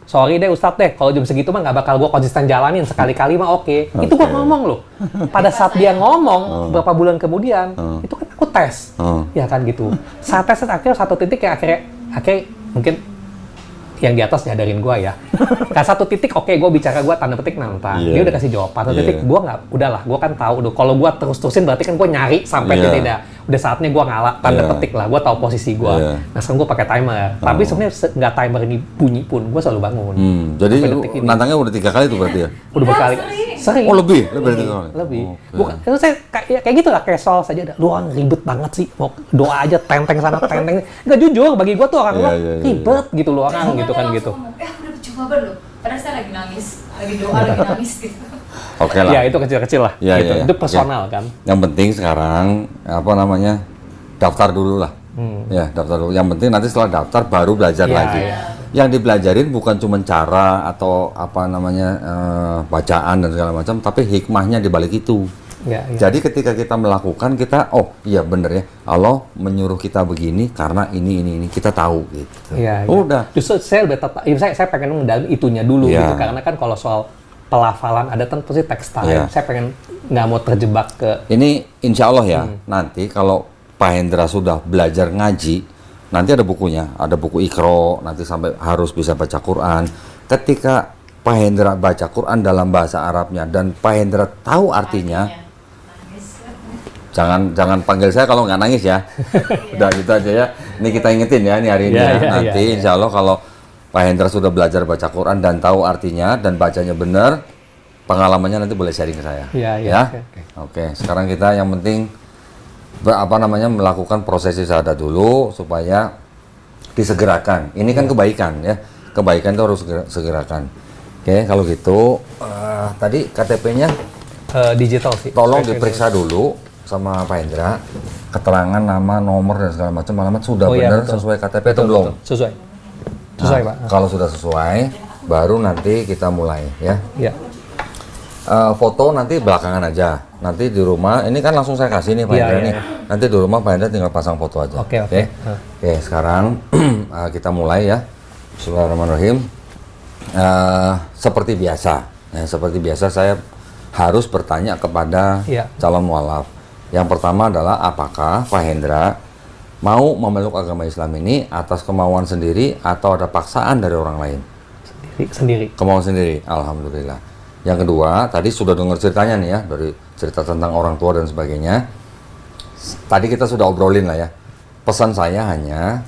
Speaker 2: sorry deh Ustadz deh, kalau jam segitu mah nggak bakal gue konsisten jalanin, sekali-kali mah oke. Itu gue ngomong loh. Pada saat dia ngomong, beberapa bulan kemudian, itu kan aku tes. Ya kan gitu. Saat tes akhirnya satu titik ya akhirnya mungkin yang di atas nyadarin gue ya. Kan satu titik oke, gue bicara gue tanda petik nantang. Dia udah kasih jawaban. Satu titik gue nggak, udahlah, gue kan tahu udah. Kalau gue terus-terusin berarti kan gue nyari sampai tidak. Udah saatnya gue ngalah, tanda petik lah. Gue tahu posisi gue. Nah sekarang gue pakai timer. Tapi sebenarnya nggak timer ini bunyi pun, gue selalu bangun.
Speaker 1: Jadi nantangnya udah 3 kali tuh berarti ya?
Speaker 2: Udah berkali. Sering.
Speaker 1: Oh lebih dari 3 kali?
Speaker 2: Lebih. Bukan, itu saya kayak gitu lah, kayak soal saja. Lu orang ribet banget sih, mau doa aja tenteng sana tenteng. Nggak jujur, bagi gue tuh orang ribet gitu loh orang gitu kan gitu.
Speaker 3: Aku udah coba loh, padahal saya lagi nangis, lagi doa, lagi nangis gitu.
Speaker 1: Oke lah.
Speaker 2: Ya itu kecil-kecil lah. Gitu. Itu personal kan.
Speaker 1: Yang penting sekarang daftar dulu lah. Ya daftar dulu. Yang penting nanti setelah daftar baru belajar lagi. Yang dipelajarin bukan cuma cara atau bacaan dan segala macam, tapi hikmahnya di balik itu. Jadi ketika kita melakukan, kita bener ya, Allah menyuruh kita begini karena ini kita tau gitu. Udah.
Speaker 2: Justru saya pengen mendalam itunya dulu gitu, karena kan kalau soal pelafalan ada tentu sih text time. Saya pengen nggak mau terjebak ke.
Speaker 1: Ini insya Allah ya, nanti kalau Pak Hendra sudah belajar ngaji, nanti ada bukunya, ada buku Iqra, nanti sampai harus bisa baca Quran. Ketika Pak Hendra baca Quran dalam bahasa Arabnya dan Pak Hendra tahu artinya, jangan panggil saya kalau nggak nangis ya. Udah gitu aja ya. Ini kita ingetin ya, ini hari ini nanti insya Allah kalau Pak Hendra sudah belajar baca Quran dan tahu artinya dan bacanya benar, pengalamannya nanti boleh sharing ke saya. Oke. Sekarang kita yang penting melakukan prosesi syahadat dulu supaya disegerakan. Ini kan kebaikan ya. Kebaikan itu harus segerakan. Oke, kalau gitu tadi KTP-nya
Speaker 2: digital sih.
Speaker 1: Tolong diperiksa dulu sama Pak Hendra. Keterangan nama, nomor dan segala macam alamat sudah benar sesuai KTP atau belum?
Speaker 2: Sesuai, Pak.
Speaker 1: Kalau sudah sesuai, baru nanti kita mulai ya. Foto nanti belakangan aja. Nanti di rumah, ini kan langsung saya kasih nih Pak Hendra nih. Nanti di rumah Pak Hendra tinggal pasang foto aja. Oke. Sekarang kita mulai ya. Bismillahirrahmanirrahim. Seperti biasa saya harus bertanya kepada calon mualaf. Yang pertama adalah apakah Pak Hendra mau memeluk agama Islam ini atas kemauan sendiri atau ada paksaan dari orang lain?
Speaker 2: Sendiri.
Speaker 1: Kemauan sendiri, alhamdulillah. Yang kedua, tadi sudah dengar ceritanya nih ya, dari cerita tentang orang tua dan sebagainya. Tadi kita sudah obrolin lah ya. Pesan saya hanya,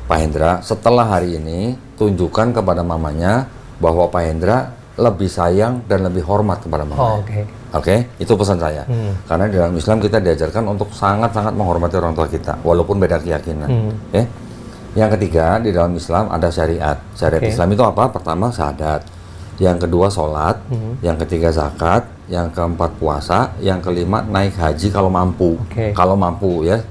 Speaker 1: Pak Hendra, setelah hari ini tunjukkan kepada mamanya bahwa Pak Hendra lebih sayang dan lebih hormat kepada mamanya. Oke, itu pesan saya. Karena di dalam Islam kita diajarkan untuk sangat-sangat menghormati orang tua kita, walaupun beda keyakinan. Oke. Yang ketiga, di dalam Islam ada syariat. Syariat Islam itu apa? Pertama, syahadat. Yang kedua, sholat. Yang ketiga, zakat. Yang keempat, puasa. Yang kelima, naik haji kalau mampu. Kalau mampu ya.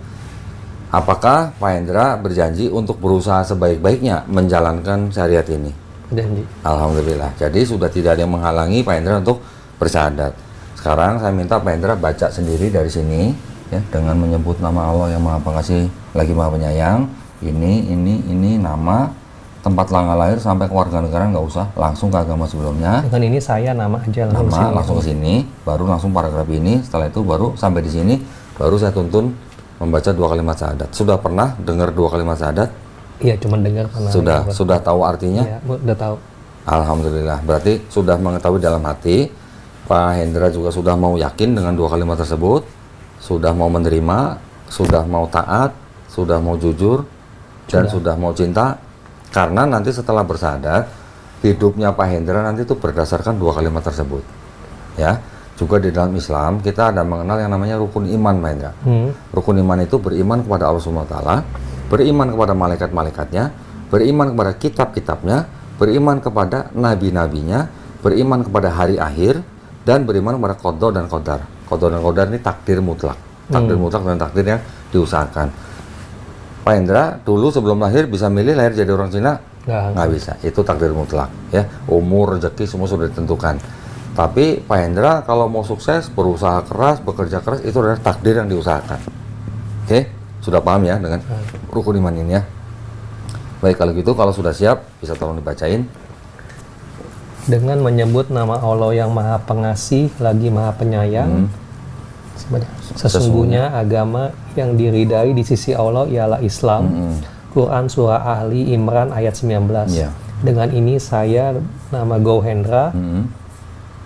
Speaker 1: Apakah Pak Hendra berjanji untuk berusaha sebaik-baiknya menjalankan syariat ini?
Speaker 2: Berjanji.
Speaker 1: Alhamdulillah. Jadi sudah tidak ada yang menghalangi Pak Hendra untuk bersyahadat. Sekarang saya minta Pak Hendra baca sendiri dari sini ya, dengan menyebut nama Allah yang Maha Pengasih lagi Maha Penyayang. Ini nama, tempat tanggal lahir sampai kewarganegaraan nggak usah, langsung ke agama sebelumnya.
Speaker 2: Dengan ini saya nama aja
Speaker 1: langsung ke sini, baru langsung paragraf ini. Setelah itu baru sampai di sini, baru saya tuntun membaca 2 kalimat syahadat. Sudah pernah dengar 2 kalimat syahadat?
Speaker 2: Iya, cuma dengar.
Speaker 1: Sudah tahu artinya?
Speaker 2: Iya, udah tahu.
Speaker 1: Alhamdulillah. Berarti sudah mengetahui dalam hati. Pak Hendra juga sudah mau yakin dengan 2 kalimat tersebut, sudah mau menerima, sudah mau taat, sudah mau jujur, dan sudah mau cinta. Karena nanti setelah bersyahadat, hidupnya Pak Hendra nanti itu berdasarkan 2 kalimat tersebut. Ya, juga di dalam Islam kita ada mengenal yang namanya rukun iman, Pak Hendra. Rukun iman itu beriman kepada Allah Subhanahu Wa Taala, beriman kepada malaikat-malaikatnya, beriman kepada kitab-kitabnya, beriman kepada nabi-nabinya, beriman kepada hari akhir, dan beriman kepada qadha dan qadar. Qadha dan qadar ini takdir mutlak. Takdir mutlak dan takdir yang diusahakan. Pak Hendra dulu sebelum lahir bisa milih lahir jadi orang Cina? Nggak bisa. Itu takdir mutlak. Ya, umur, rezeki semua sudah ditentukan. Tapi Pak Hendra kalau mau sukses, berusaha keras, bekerja keras, itu adalah takdir yang diusahakan. Oke? Sudah paham ya dengan rukun iman ini ya? Baik, kalau gitu kalau sudah siap, bisa tolong dibacain.
Speaker 2: Dengan menyebut nama Allah yang Maha Pengasih lagi Maha Penyayang, sesungguhnya agama yang diridai di sisi Allah ialah Islam. Quran Surah Ali Imran ayat 19. Dengan ini saya nama Go Hendra,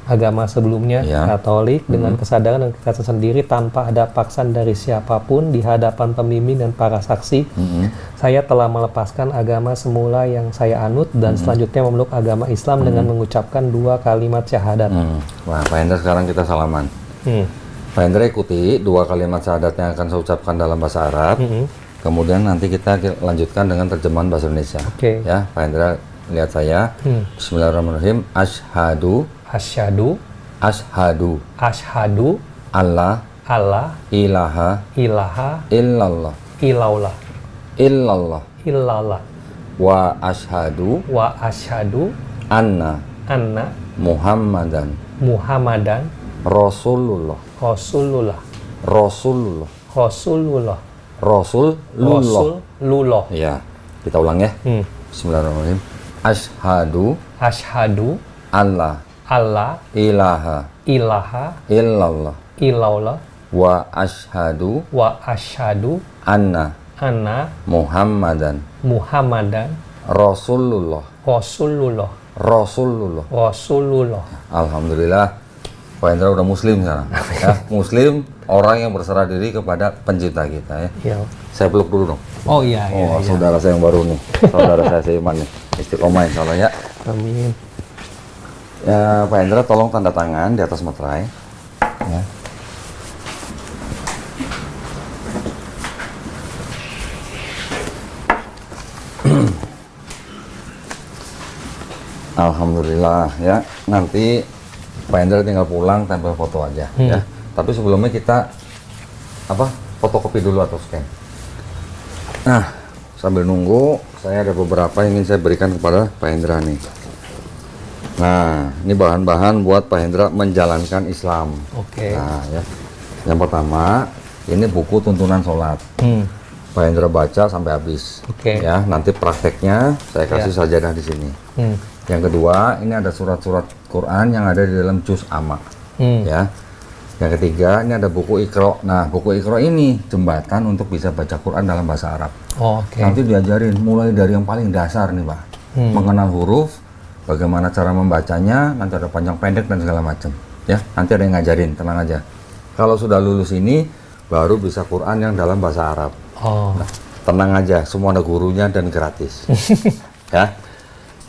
Speaker 2: agama sebelumnya Katolik, dengan kesadaran dan kekerasan sendiri tanpa ada paksaan dari siapapun di hadapan pembimbing dan para saksi. Saya telah melepaskan agama semula yang saya anut dan selanjutnya memeluk agama Islam dengan mengucapkan 2 kalimat syahadat.
Speaker 1: Wah, Pak Hendra sekarang kita salaman. Pak Hendra ikuti 2 kalimat syahadat yang akan saya ucapkan dalam bahasa Arab. Kemudian nanti kita lanjutkan dengan terjemahan bahasa Indonesia. Ya, Pak Hendra lihat saya. Bismillahirrahmanirrahim. Asyhadu Allah ilaha illallah wa asyhadu anna Muhammadan Rasulullah. Ya, kita ulang ya. Bismillahirrahmanirrahim. Asyhadu Allah ilaha illallah wa asyhadu anna Muhammadan Rasulullah. Alhamdulillah, Pak Hendra udah muslim sekarang. Ya, muslim, orang yang berserah diri kepada pencipta kita ya. Saya peluk dulu dong.
Speaker 2: Oh iya.
Speaker 1: Saudara saya yang baru nih, saudara saya seiman nih, istiqomah insyaallah ya.
Speaker 2: Amin.
Speaker 1: Ya, Pak Hendra tolong tanda tangan di atas materai. Ya. Alhamdulillah ya. Nanti Pak Hendra tinggal pulang tempel foto aja ya. Tapi sebelumnya kita fotokopi dulu atau scan. Nah, sambil nunggu, saya ada beberapa yang ingin saya berikan kepada Pak Hendra nih. Nah, ini bahan-bahan buat Pak Hendra menjalankan Islam. Nah, ya. Yang pertama, ini buku tuntunan sholat. Pak Hendra baca sampai habis. Ya, nanti prakteknya saya kasih sajadah di sini. Yang kedua, ini ada surat-surat Quran yang ada di dalam juz amma. Ya. Yang ketiga, ini ada buku Iqra. Nah, buku Iqra ini jembatan untuk bisa baca Quran dalam bahasa Arab.
Speaker 2: Oh, oke.
Speaker 1: Nanti diajarin mulai dari yang paling dasar nih, Pak. Mengenal huruf, bagaimana cara membacanya, nanti ada panjang pendek dan segala macam. Ya, nanti ada yang ngajarin, tenang aja. Kalau sudah lulus ini, baru bisa Quran yang dalam bahasa Arab.
Speaker 2: Oh.
Speaker 1: Nah, tenang aja, semua ada gurunya dan gratis. Ya,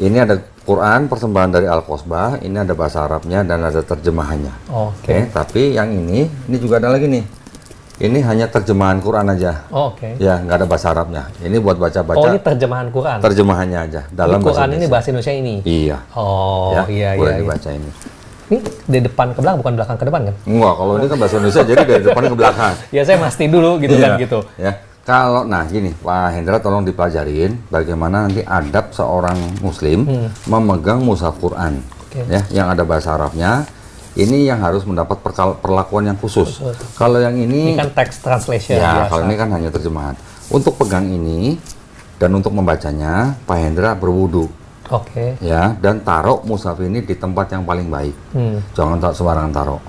Speaker 1: ini ada Quran persembahan dari Al-Qasbah, ini ada bahasa Arabnya dan ada terjemahannya.
Speaker 2: Oke.
Speaker 1: Tapi yang ini juga ada lagi nih. Ini hanya terjemahan Quran aja.
Speaker 2: Oke.
Speaker 1: Ya, nggak ada bahasa Arabnya. Ini buat baca-baca.
Speaker 2: Oh, ini terjemahan Quran.
Speaker 1: Terjemahannya aja dalam
Speaker 2: Ini
Speaker 1: bahasa
Speaker 2: Quran ini bahasa Indonesia ini.
Speaker 1: Iya.
Speaker 2: Oh,
Speaker 1: Ya,
Speaker 2: iya
Speaker 1: boleh
Speaker 2: iya.
Speaker 1: dibaca ini.
Speaker 2: Ini dari depan ke belakang bukan belakang ke depan kan?
Speaker 1: Enggak, kalau ini kan bahasa Indonesia jadi dari depan ke belakang.
Speaker 2: Ya saya mesti dulu gitu kan
Speaker 1: Iya,
Speaker 2: gitu.
Speaker 1: Ya. Kalau nah gini, Pak Hendra tolong dipelajarin bagaimana nanti adab seorang muslim memegang mushaf Quran.
Speaker 2: Oke.
Speaker 1: Ya, yang ada bahasa Arabnya. Ini yang harus mendapat perlakuan yang khusus. Kalau yang
Speaker 2: Ini kan text translation
Speaker 1: ya,
Speaker 2: biasa.
Speaker 1: kalau ini kan hanya terjemahan. Untuk pegang ini dan untuk membacanya, Pak Hendra berwudu.
Speaker 2: Oke.
Speaker 1: Ya, dan taruh mushaf ini di tempat yang paling baik. Jangan sembarangan taruh.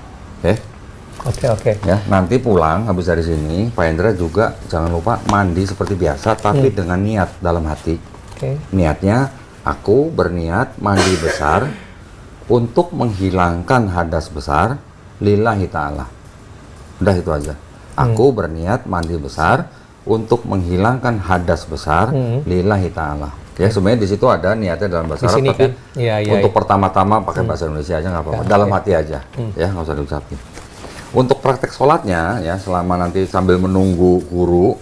Speaker 1: Oke?
Speaker 2: Oke.
Speaker 1: Ya, nanti pulang habis dari sini, Pak Hendra juga jangan lupa mandi seperti biasa, tapi dengan niat dalam hati.
Speaker 2: Oke.
Speaker 1: Niatnya, aku berniat mandi besar untuk menghilangkan hadas besar lillahi ta'ala. Udah itu aja. Aku berniat mandi besar untuk menghilangkan hadas besar lillahi ta'ala. Ya, sebenarnya di situ ada niatnya dalam bahasa
Speaker 2: Di
Speaker 1: Arab,
Speaker 2: sini
Speaker 1: tapi
Speaker 2: kan? Iya,
Speaker 1: untuk pertama-tama pakai bahasa Indonesia aja nggak apa-apa.
Speaker 2: Ya,
Speaker 1: Dalam
Speaker 2: oke.
Speaker 1: hati aja, ya nggak usah diucapin. Untuk praktek sholatnya, ya selama nanti sambil menunggu guru,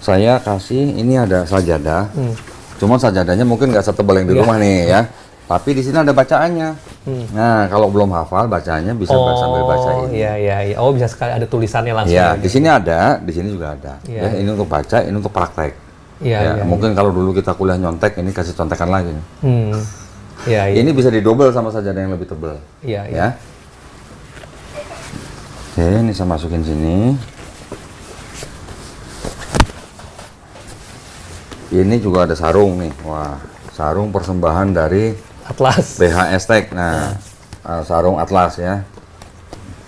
Speaker 1: saya kasih ini ada sajadah. Cuman sajadahnya mungkin nggak setebal yang di rumah nih ya. Tapi di sini ada bacaannya. Nah, kalau belum hafal bacaannya bisa sambil baca ini.
Speaker 2: Iya. Oh, bisa sekali ada tulisannya langsung.
Speaker 1: Ya,
Speaker 2: gitu.
Speaker 1: di sini ada, di sini juga ada.
Speaker 2: Iya,
Speaker 1: Ya, ini untuk baca, ini untuk praktek.
Speaker 2: Iya.
Speaker 1: Mungkin kalau dulu kita kuliah nyontek, ini kasih contekan lagi.
Speaker 2: Iya.
Speaker 1: Ini bisa didobel sama sajadah yang lebih tebal.
Speaker 2: Iya.
Speaker 1: Ya. Oke, ini saya masukin sini. Ini juga ada sarung nih. Wah, sarung persembahan dari
Speaker 2: Atlas.
Speaker 1: BHS Tech. Nah, sarung Atlas ya.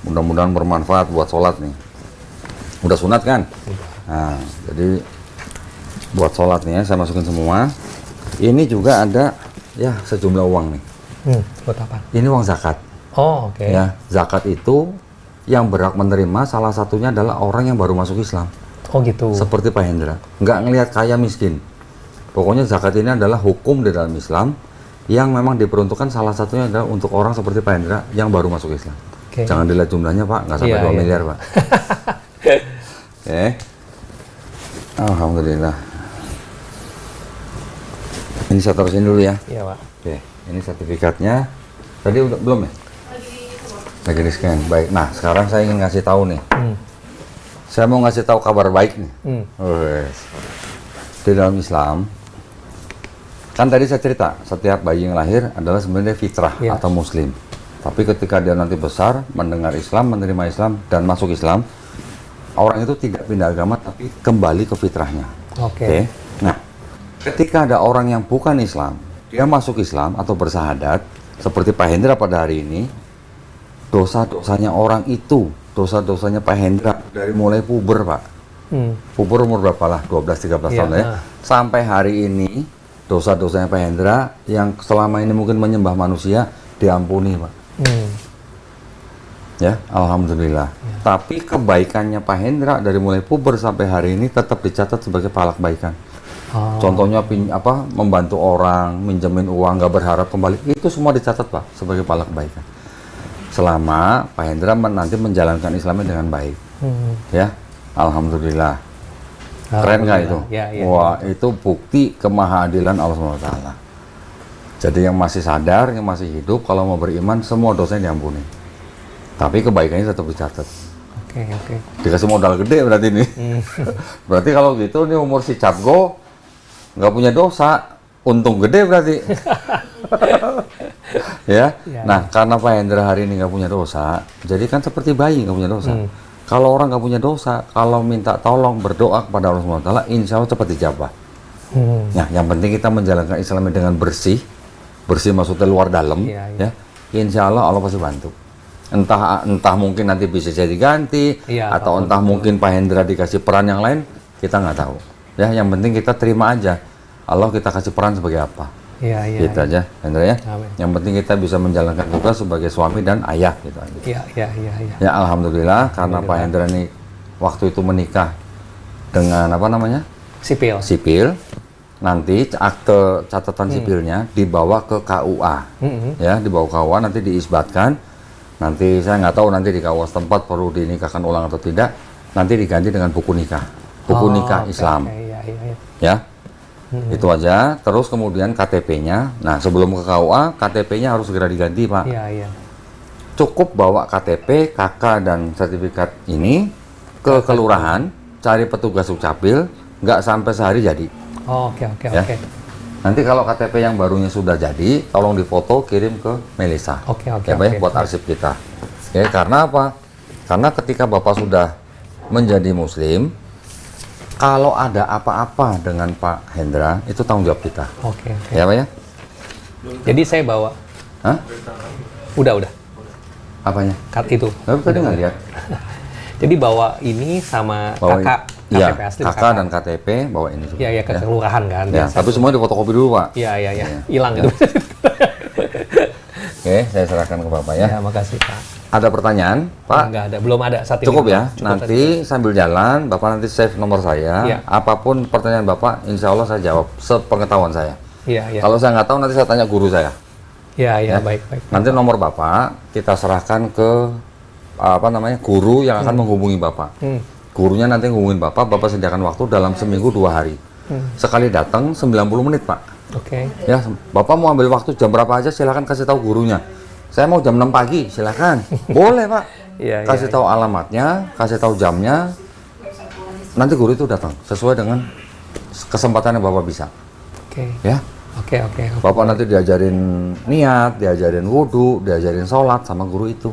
Speaker 1: Mudah-mudahan bermanfaat buat sholat nih. Udah sunat kan? Nah, jadi buat sholat nih ya, saya masukin semua. Ini juga ada ya sejumlah uang nih.
Speaker 2: Buat apa?
Speaker 1: Ini uang zakat.
Speaker 2: Oh, oke.
Speaker 1: Ya, zakat itu yang berhak menerima salah satunya adalah orang yang baru masuk Islam.
Speaker 2: Oh, gitu.
Speaker 1: Seperti Pak Hendra. Nggak ngelihat kaya miskin. Pokoknya zakat ini adalah hukum di dalam Islam yang memang diperuntukkan salah satunya adalah untuk orang seperti Pak Hendra yang baru masuk Islam.
Speaker 2: Oke.
Speaker 1: Jangan dilihat jumlahnya Pak, nggak sampai 2 miliar Pak. Oke. Alhamdulillah. Ini saya taruh sini dulu ya.
Speaker 2: Iya, Pak.
Speaker 1: Oke, ini sertifikatnya. Tadi udah belum ya? Lagi di scan. Baik. Nah, sekarang saya ingin ngasih tahu nih. Saya mau ngasih tahu kabar baik nih. Wes. Di dalam Islam, kan tadi saya cerita, setiap bayi yang lahir adalah sebenarnya fitrah atau muslim. Tapi ketika dia nanti besar, mendengar Islam, menerima Islam, dan masuk Islam, orang itu tidak pindah agama, tapi kembali ke fitrahnya. Oke. Nah, ketika ada orang yang bukan Islam, dia masuk Islam atau bersahadat, seperti Pak Hendra pada hari ini, dosa-dosanya orang itu, dosa-dosanya Pak Hendra dari mulai puber Pak. Puber umur berapa lah? 12-13 tahun ya. Sampai hari ini, dosa-dosanya Pak Hendra yang selama ini mungkin menyembah manusia, diampuni Pak. Ya, Alhamdulillah. Tapi kebaikannya Pak Hendra dari mulai puber sampai hari ini tetap dicatat sebagai pahala kebaikan. Contohnya membantu orang, minjemin uang, nggak berharap kembali, itu semua dicatat Pak sebagai pahala kebaikan. Selama Pak Hendra nanti menjalankan Islamnya dengan baik. Ya, Alhamdulillah. Keren nggak itu? Wah, itu bukti kemahaadilan Allah SWT. Jadi yang masih sadar, yang masih hidup, kalau mau beriman, semua dosanya diampuni. Tapi kebaikannya tetap dicatat.
Speaker 2: Oke.
Speaker 1: Dikasih modal gede berarti ini. Berarti kalau gitu, ini umur si Capgo nggak punya dosa, untung gede berarti. Ya. Nah, karena Pak Hendra hari ini nggak punya dosa, jadi kan seperti bayi nggak punya dosa. Kalau orang nggak punya dosa, kalau minta tolong berdoa kepada Allah SWT, insya Allah cepat dijabah. Nah, yang penting kita menjalankan Islam dengan bersih maksudnya luar dalam, ya. Insya Allah Allah pasti bantu. Entah mungkin nanti bisa jadi ganti, atau entah mungkin Pak Hendra dikasih peran yang lain, kita nggak tahu. Ya, yang penting kita terima aja. Allah kita kasih peran sebagai apa. Gitu aja, Hendra ya.
Speaker 2: Amin.
Speaker 1: Yang penting kita bisa menjalankan tugas sebagai suami dan ayah gitu aja. Ya, alhamdulillah karena Pak Hendra ini waktu itu menikah dengan apa namanya? Sipil. Nanti akte catatan sipilnya dibawa ke KUA. Ya, dibawa ke KUA nanti diisbatkan. Nanti saya nggak tahu nanti di KUA setempat perlu dinikahkan ulang atau tidak. Nanti diganti dengan buku nikah. Buku nikah Islam. Ya. Itu aja. Terus kemudian KTP-nya. Nah, sebelum ke KUA, KTP-nya harus segera diganti, Pak. Cukup bawa KTP, KK dan sertifikat ini ke kelurahan, cari petugas Dukcapil, nggak sampai sehari jadi.
Speaker 2: Oke.
Speaker 1: Nanti kalau KTP yang barunya sudah jadi, tolong difoto kirim ke Melisa. Ya, buat arsip kita. Ya, karena apa? Karena ketika Bapak sudah menjadi Muslim, kalau ada apa-apa dengan Pak Hendra, itu tanggung jawab kita. Ya, Pak ya?
Speaker 2: Jadi saya bawa.
Speaker 1: Hah?
Speaker 2: Udah.
Speaker 1: Apanya?
Speaker 2: Itu.
Speaker 1: Tadi nggak lihat.
Speaker 2: Jadi bawa ini sama kakak.
Speaker 1: Iya,
Speaker 2: KTP asli
Speaker 1: kakak dan KTP bawa ini juga.
Speaker 2: Iya, ke kelurahan kan.
Speaker 1: Ya, tapi semua difotokopi dulu, Pak.
Speaker 2: Iya. Hilang itu.
Speaker 1: Oke, saya serahkan ke Bapak ya.
Speaker 2: Ya, makasih, Pak.
Speaker 1: Ada pertanyaan, Pak?
Speaker 2: Enggak ada, belum ada saat ini.
Speaker 1: Cukup ya, nanti sambil jalan, Bapak nanti save nomor saya. Apapun pertanyaan Bapak, insya Allah saya jawab sepengetahuan saya.
Speaker 2: Iya.
Speaker 1: Kalau saya nggak tahu, nanti saya tanya guru saya.
Speaker 2: Iya, baik.
Speaker 1: Nanti nomor Bapak kita serahkan ke guru yang akan menghubungi Bapak. Gurunya nanti menghubungin Bapak sediakan waktu dalam seminggu 2 hari. Sekali datang 90 menit, Pak. Ya, Bapak mau ambil waktu jam berapa aja silakan kasih tahu gurunya. Saya mau jam 6 pagi, silakan. Boleh, Pak. Kasih tahu alamatnya, kasih tahu jamnya. Nanti guru itu datang sesuai dengan kesempatan yang Bapak bisa. Ya.
Speaker 2: Oke.
Speaker 1: Bapak nanti diajarin niat, diajarin wudhu, diajarin sholat sama guru itu.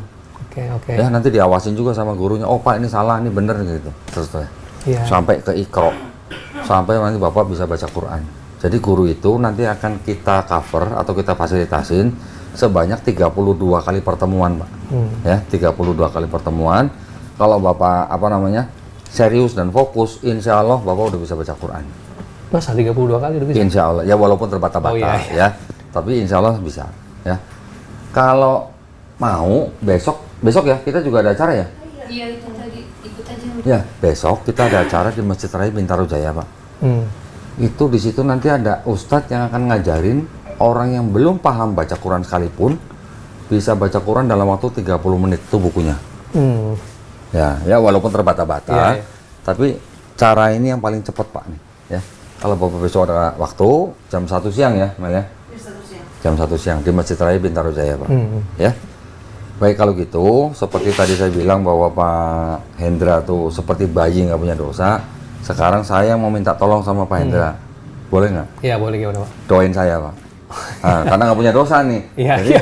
Speaker 1: Ya, nanti diawasin juga sama gurunya. Oh, Pak, ini salah, ini bener gitu. Terus sampai ke Iqra. Sampai nanti Bapak bisa baca Quran. Jadi guru itu nanti akan kita cover atau kita fasilitasin sebanyak 32 kali pertemuan, Pak. Ya, 32 kali pertemuan. Kalau Bapak serius dan fokus, insya Allah Bapak udah bisa baca Quran.
Speaker 2: Masa 32 kali udah bisa?
Speaker 1: Insya Allah, ya walaupun terbata-bata ya. Tapi insya Allah bisa ya. Kalau mau besok ya kita juga ada acara ya?
Speaker 3: Iya, itu tadi ikut aja.
Speaker 1: Ya, besok kita ada acara di Masjid Raya Bintaro Jaya, Pak. Itu di situ nanti ada ustadz yang akan ngajarin orang yang belum paham baca Quran sekalipun bisa baca Quran dalam waktu 30 menit itu bukunya. Ya walaupun terbata-bata, tapi cara ini yang paling cepat, Pak nih. Ya, kalau Bapak besok ada waktu jam 1 siang ya, Mel ya. Jam 1 siang di Masjid Raya Bintaro Jaya, Pak. Ya. Baik, kalau gitu, seperti tadi saya bilang bahwa Pak Hendra tuh seperti bayi nggak punya dosa. Sekarang saya mau minta tolong sama Pak Hendra. Boleh nggak?
Speaker 2: Iya, boleh, gimana, Pak?
Speaker 1: Doain saya, Pak. Nah, karena nggak punya dosa nih. Jadi,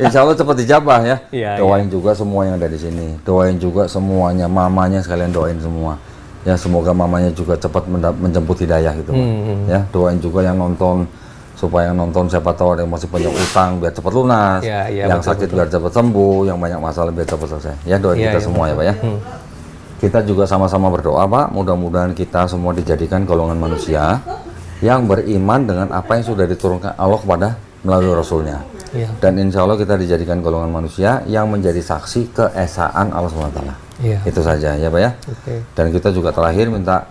Speaker 1: insya Allah cepat dijabah ya. Doain juga semua yang ada di sini. Doain juga semuanya, mamanya sekalian doain semua. Ya, semoga mamanya juga cepat menjemput hidayah gitu, Pak. Ya, doain juga yang nonton. Supaya yang nonton siapa tahu ada yang masih banyak utang biar cepat lunas, yang sakit biar cepat sembuh, yang banyak masalah biar cepat selesai. Ya, doain kita semua ya, Pak ya. Kita juga sama-sama berdoa, Pak. Mudah-mudahan kita semua dijadikan golongan manusia yang beriman dengan apa yang sudah diturunkan Allah kepada melalui Rasulnya. Dan insya Allah kita dijadikan golongan manusia yang menjadi saksi keesaan Allah SWT. Itu saja ya, Pak ya. Dan kita juga terakhir minta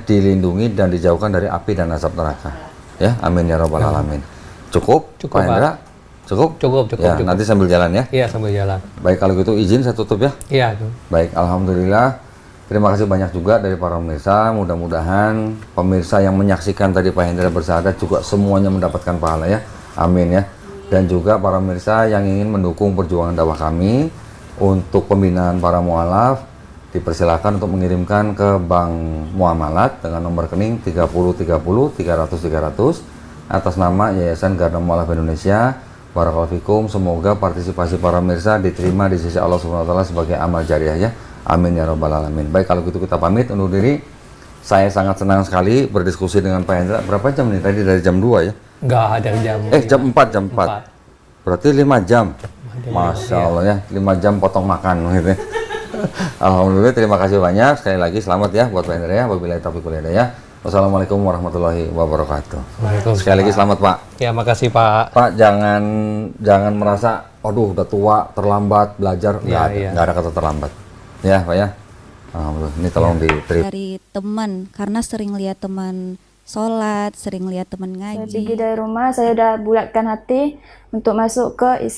Speaker 1: dilindungi dan dijauhkan dari api dan asap neraka. Ya, amin ya rabbal alamin. Cukup, Pak Hendra? Cukup. Ya, nanti sambil jalan ya?
Speaker 2: Iya, sambil jalan.
Speaker 1: Baik, kalau gitu izin saya tutup ya?
Speaker 2: Iya.
Speaker 1: Baik, alhamdulillah. Terima kasih banyak juga dari para pemirsa. Mudah-mudahan pemirsa yang menyaksikan tadi Pak Hendra bersyahadat juga semuanya mendapatkan pahala ya. Amin ya. Dan juga para pemirsa yang ingin mendukung perjuangan dakwah kami untuk pembinaan para mualaf, dipersilakan untuk mengirimkan ke Bank Muamalat dengan nomor rekening 3030 300 atas nama Yayasan Garda Mualaf Indonesia. Barakallahu fikum. Semoga partisipasi para pemirsa diterima di sisi Allah Subhanahu wa taala sebagai amal jariah ya. Amin ya rabbal alamin. Baik, kalau gitu kita pamit undur diri. Saya sangat senang sekali berdiskusi dengan Pak Hendra. Berapa jam nih tadi, dari jam 2 ya?
Speaker 2: Enggak ada jam.
Speaker 1: Jam 4. Berarti 5 jam. Masya Allah ya, 5 jam potong makan gitu ya. Alhamdulillah, terima kasih banyak. Sekali lagi selamat ya buat Pak Hendra ya. Wabillahi taufiq wal hidayah. Wassalamualaikum warahmatullahi wabarakatuh. Sekali lagi selamat Pak.
Speaker 2: Ya, makasih Pak.
Speaker 1: Pak, jangan merasa, aduh udah tua, terlambat belajar. Nggak ada kata terlambat. Ya Pak ya. Alhamdulillah, ini tolong diterima.
Speaker 6: Dari teman, karena sering lihat teman sholat, sering lihat teman ngaji.
Speaker 7: Saya pergi dari rumah, saya udah bulatkan hati untuk masuk ke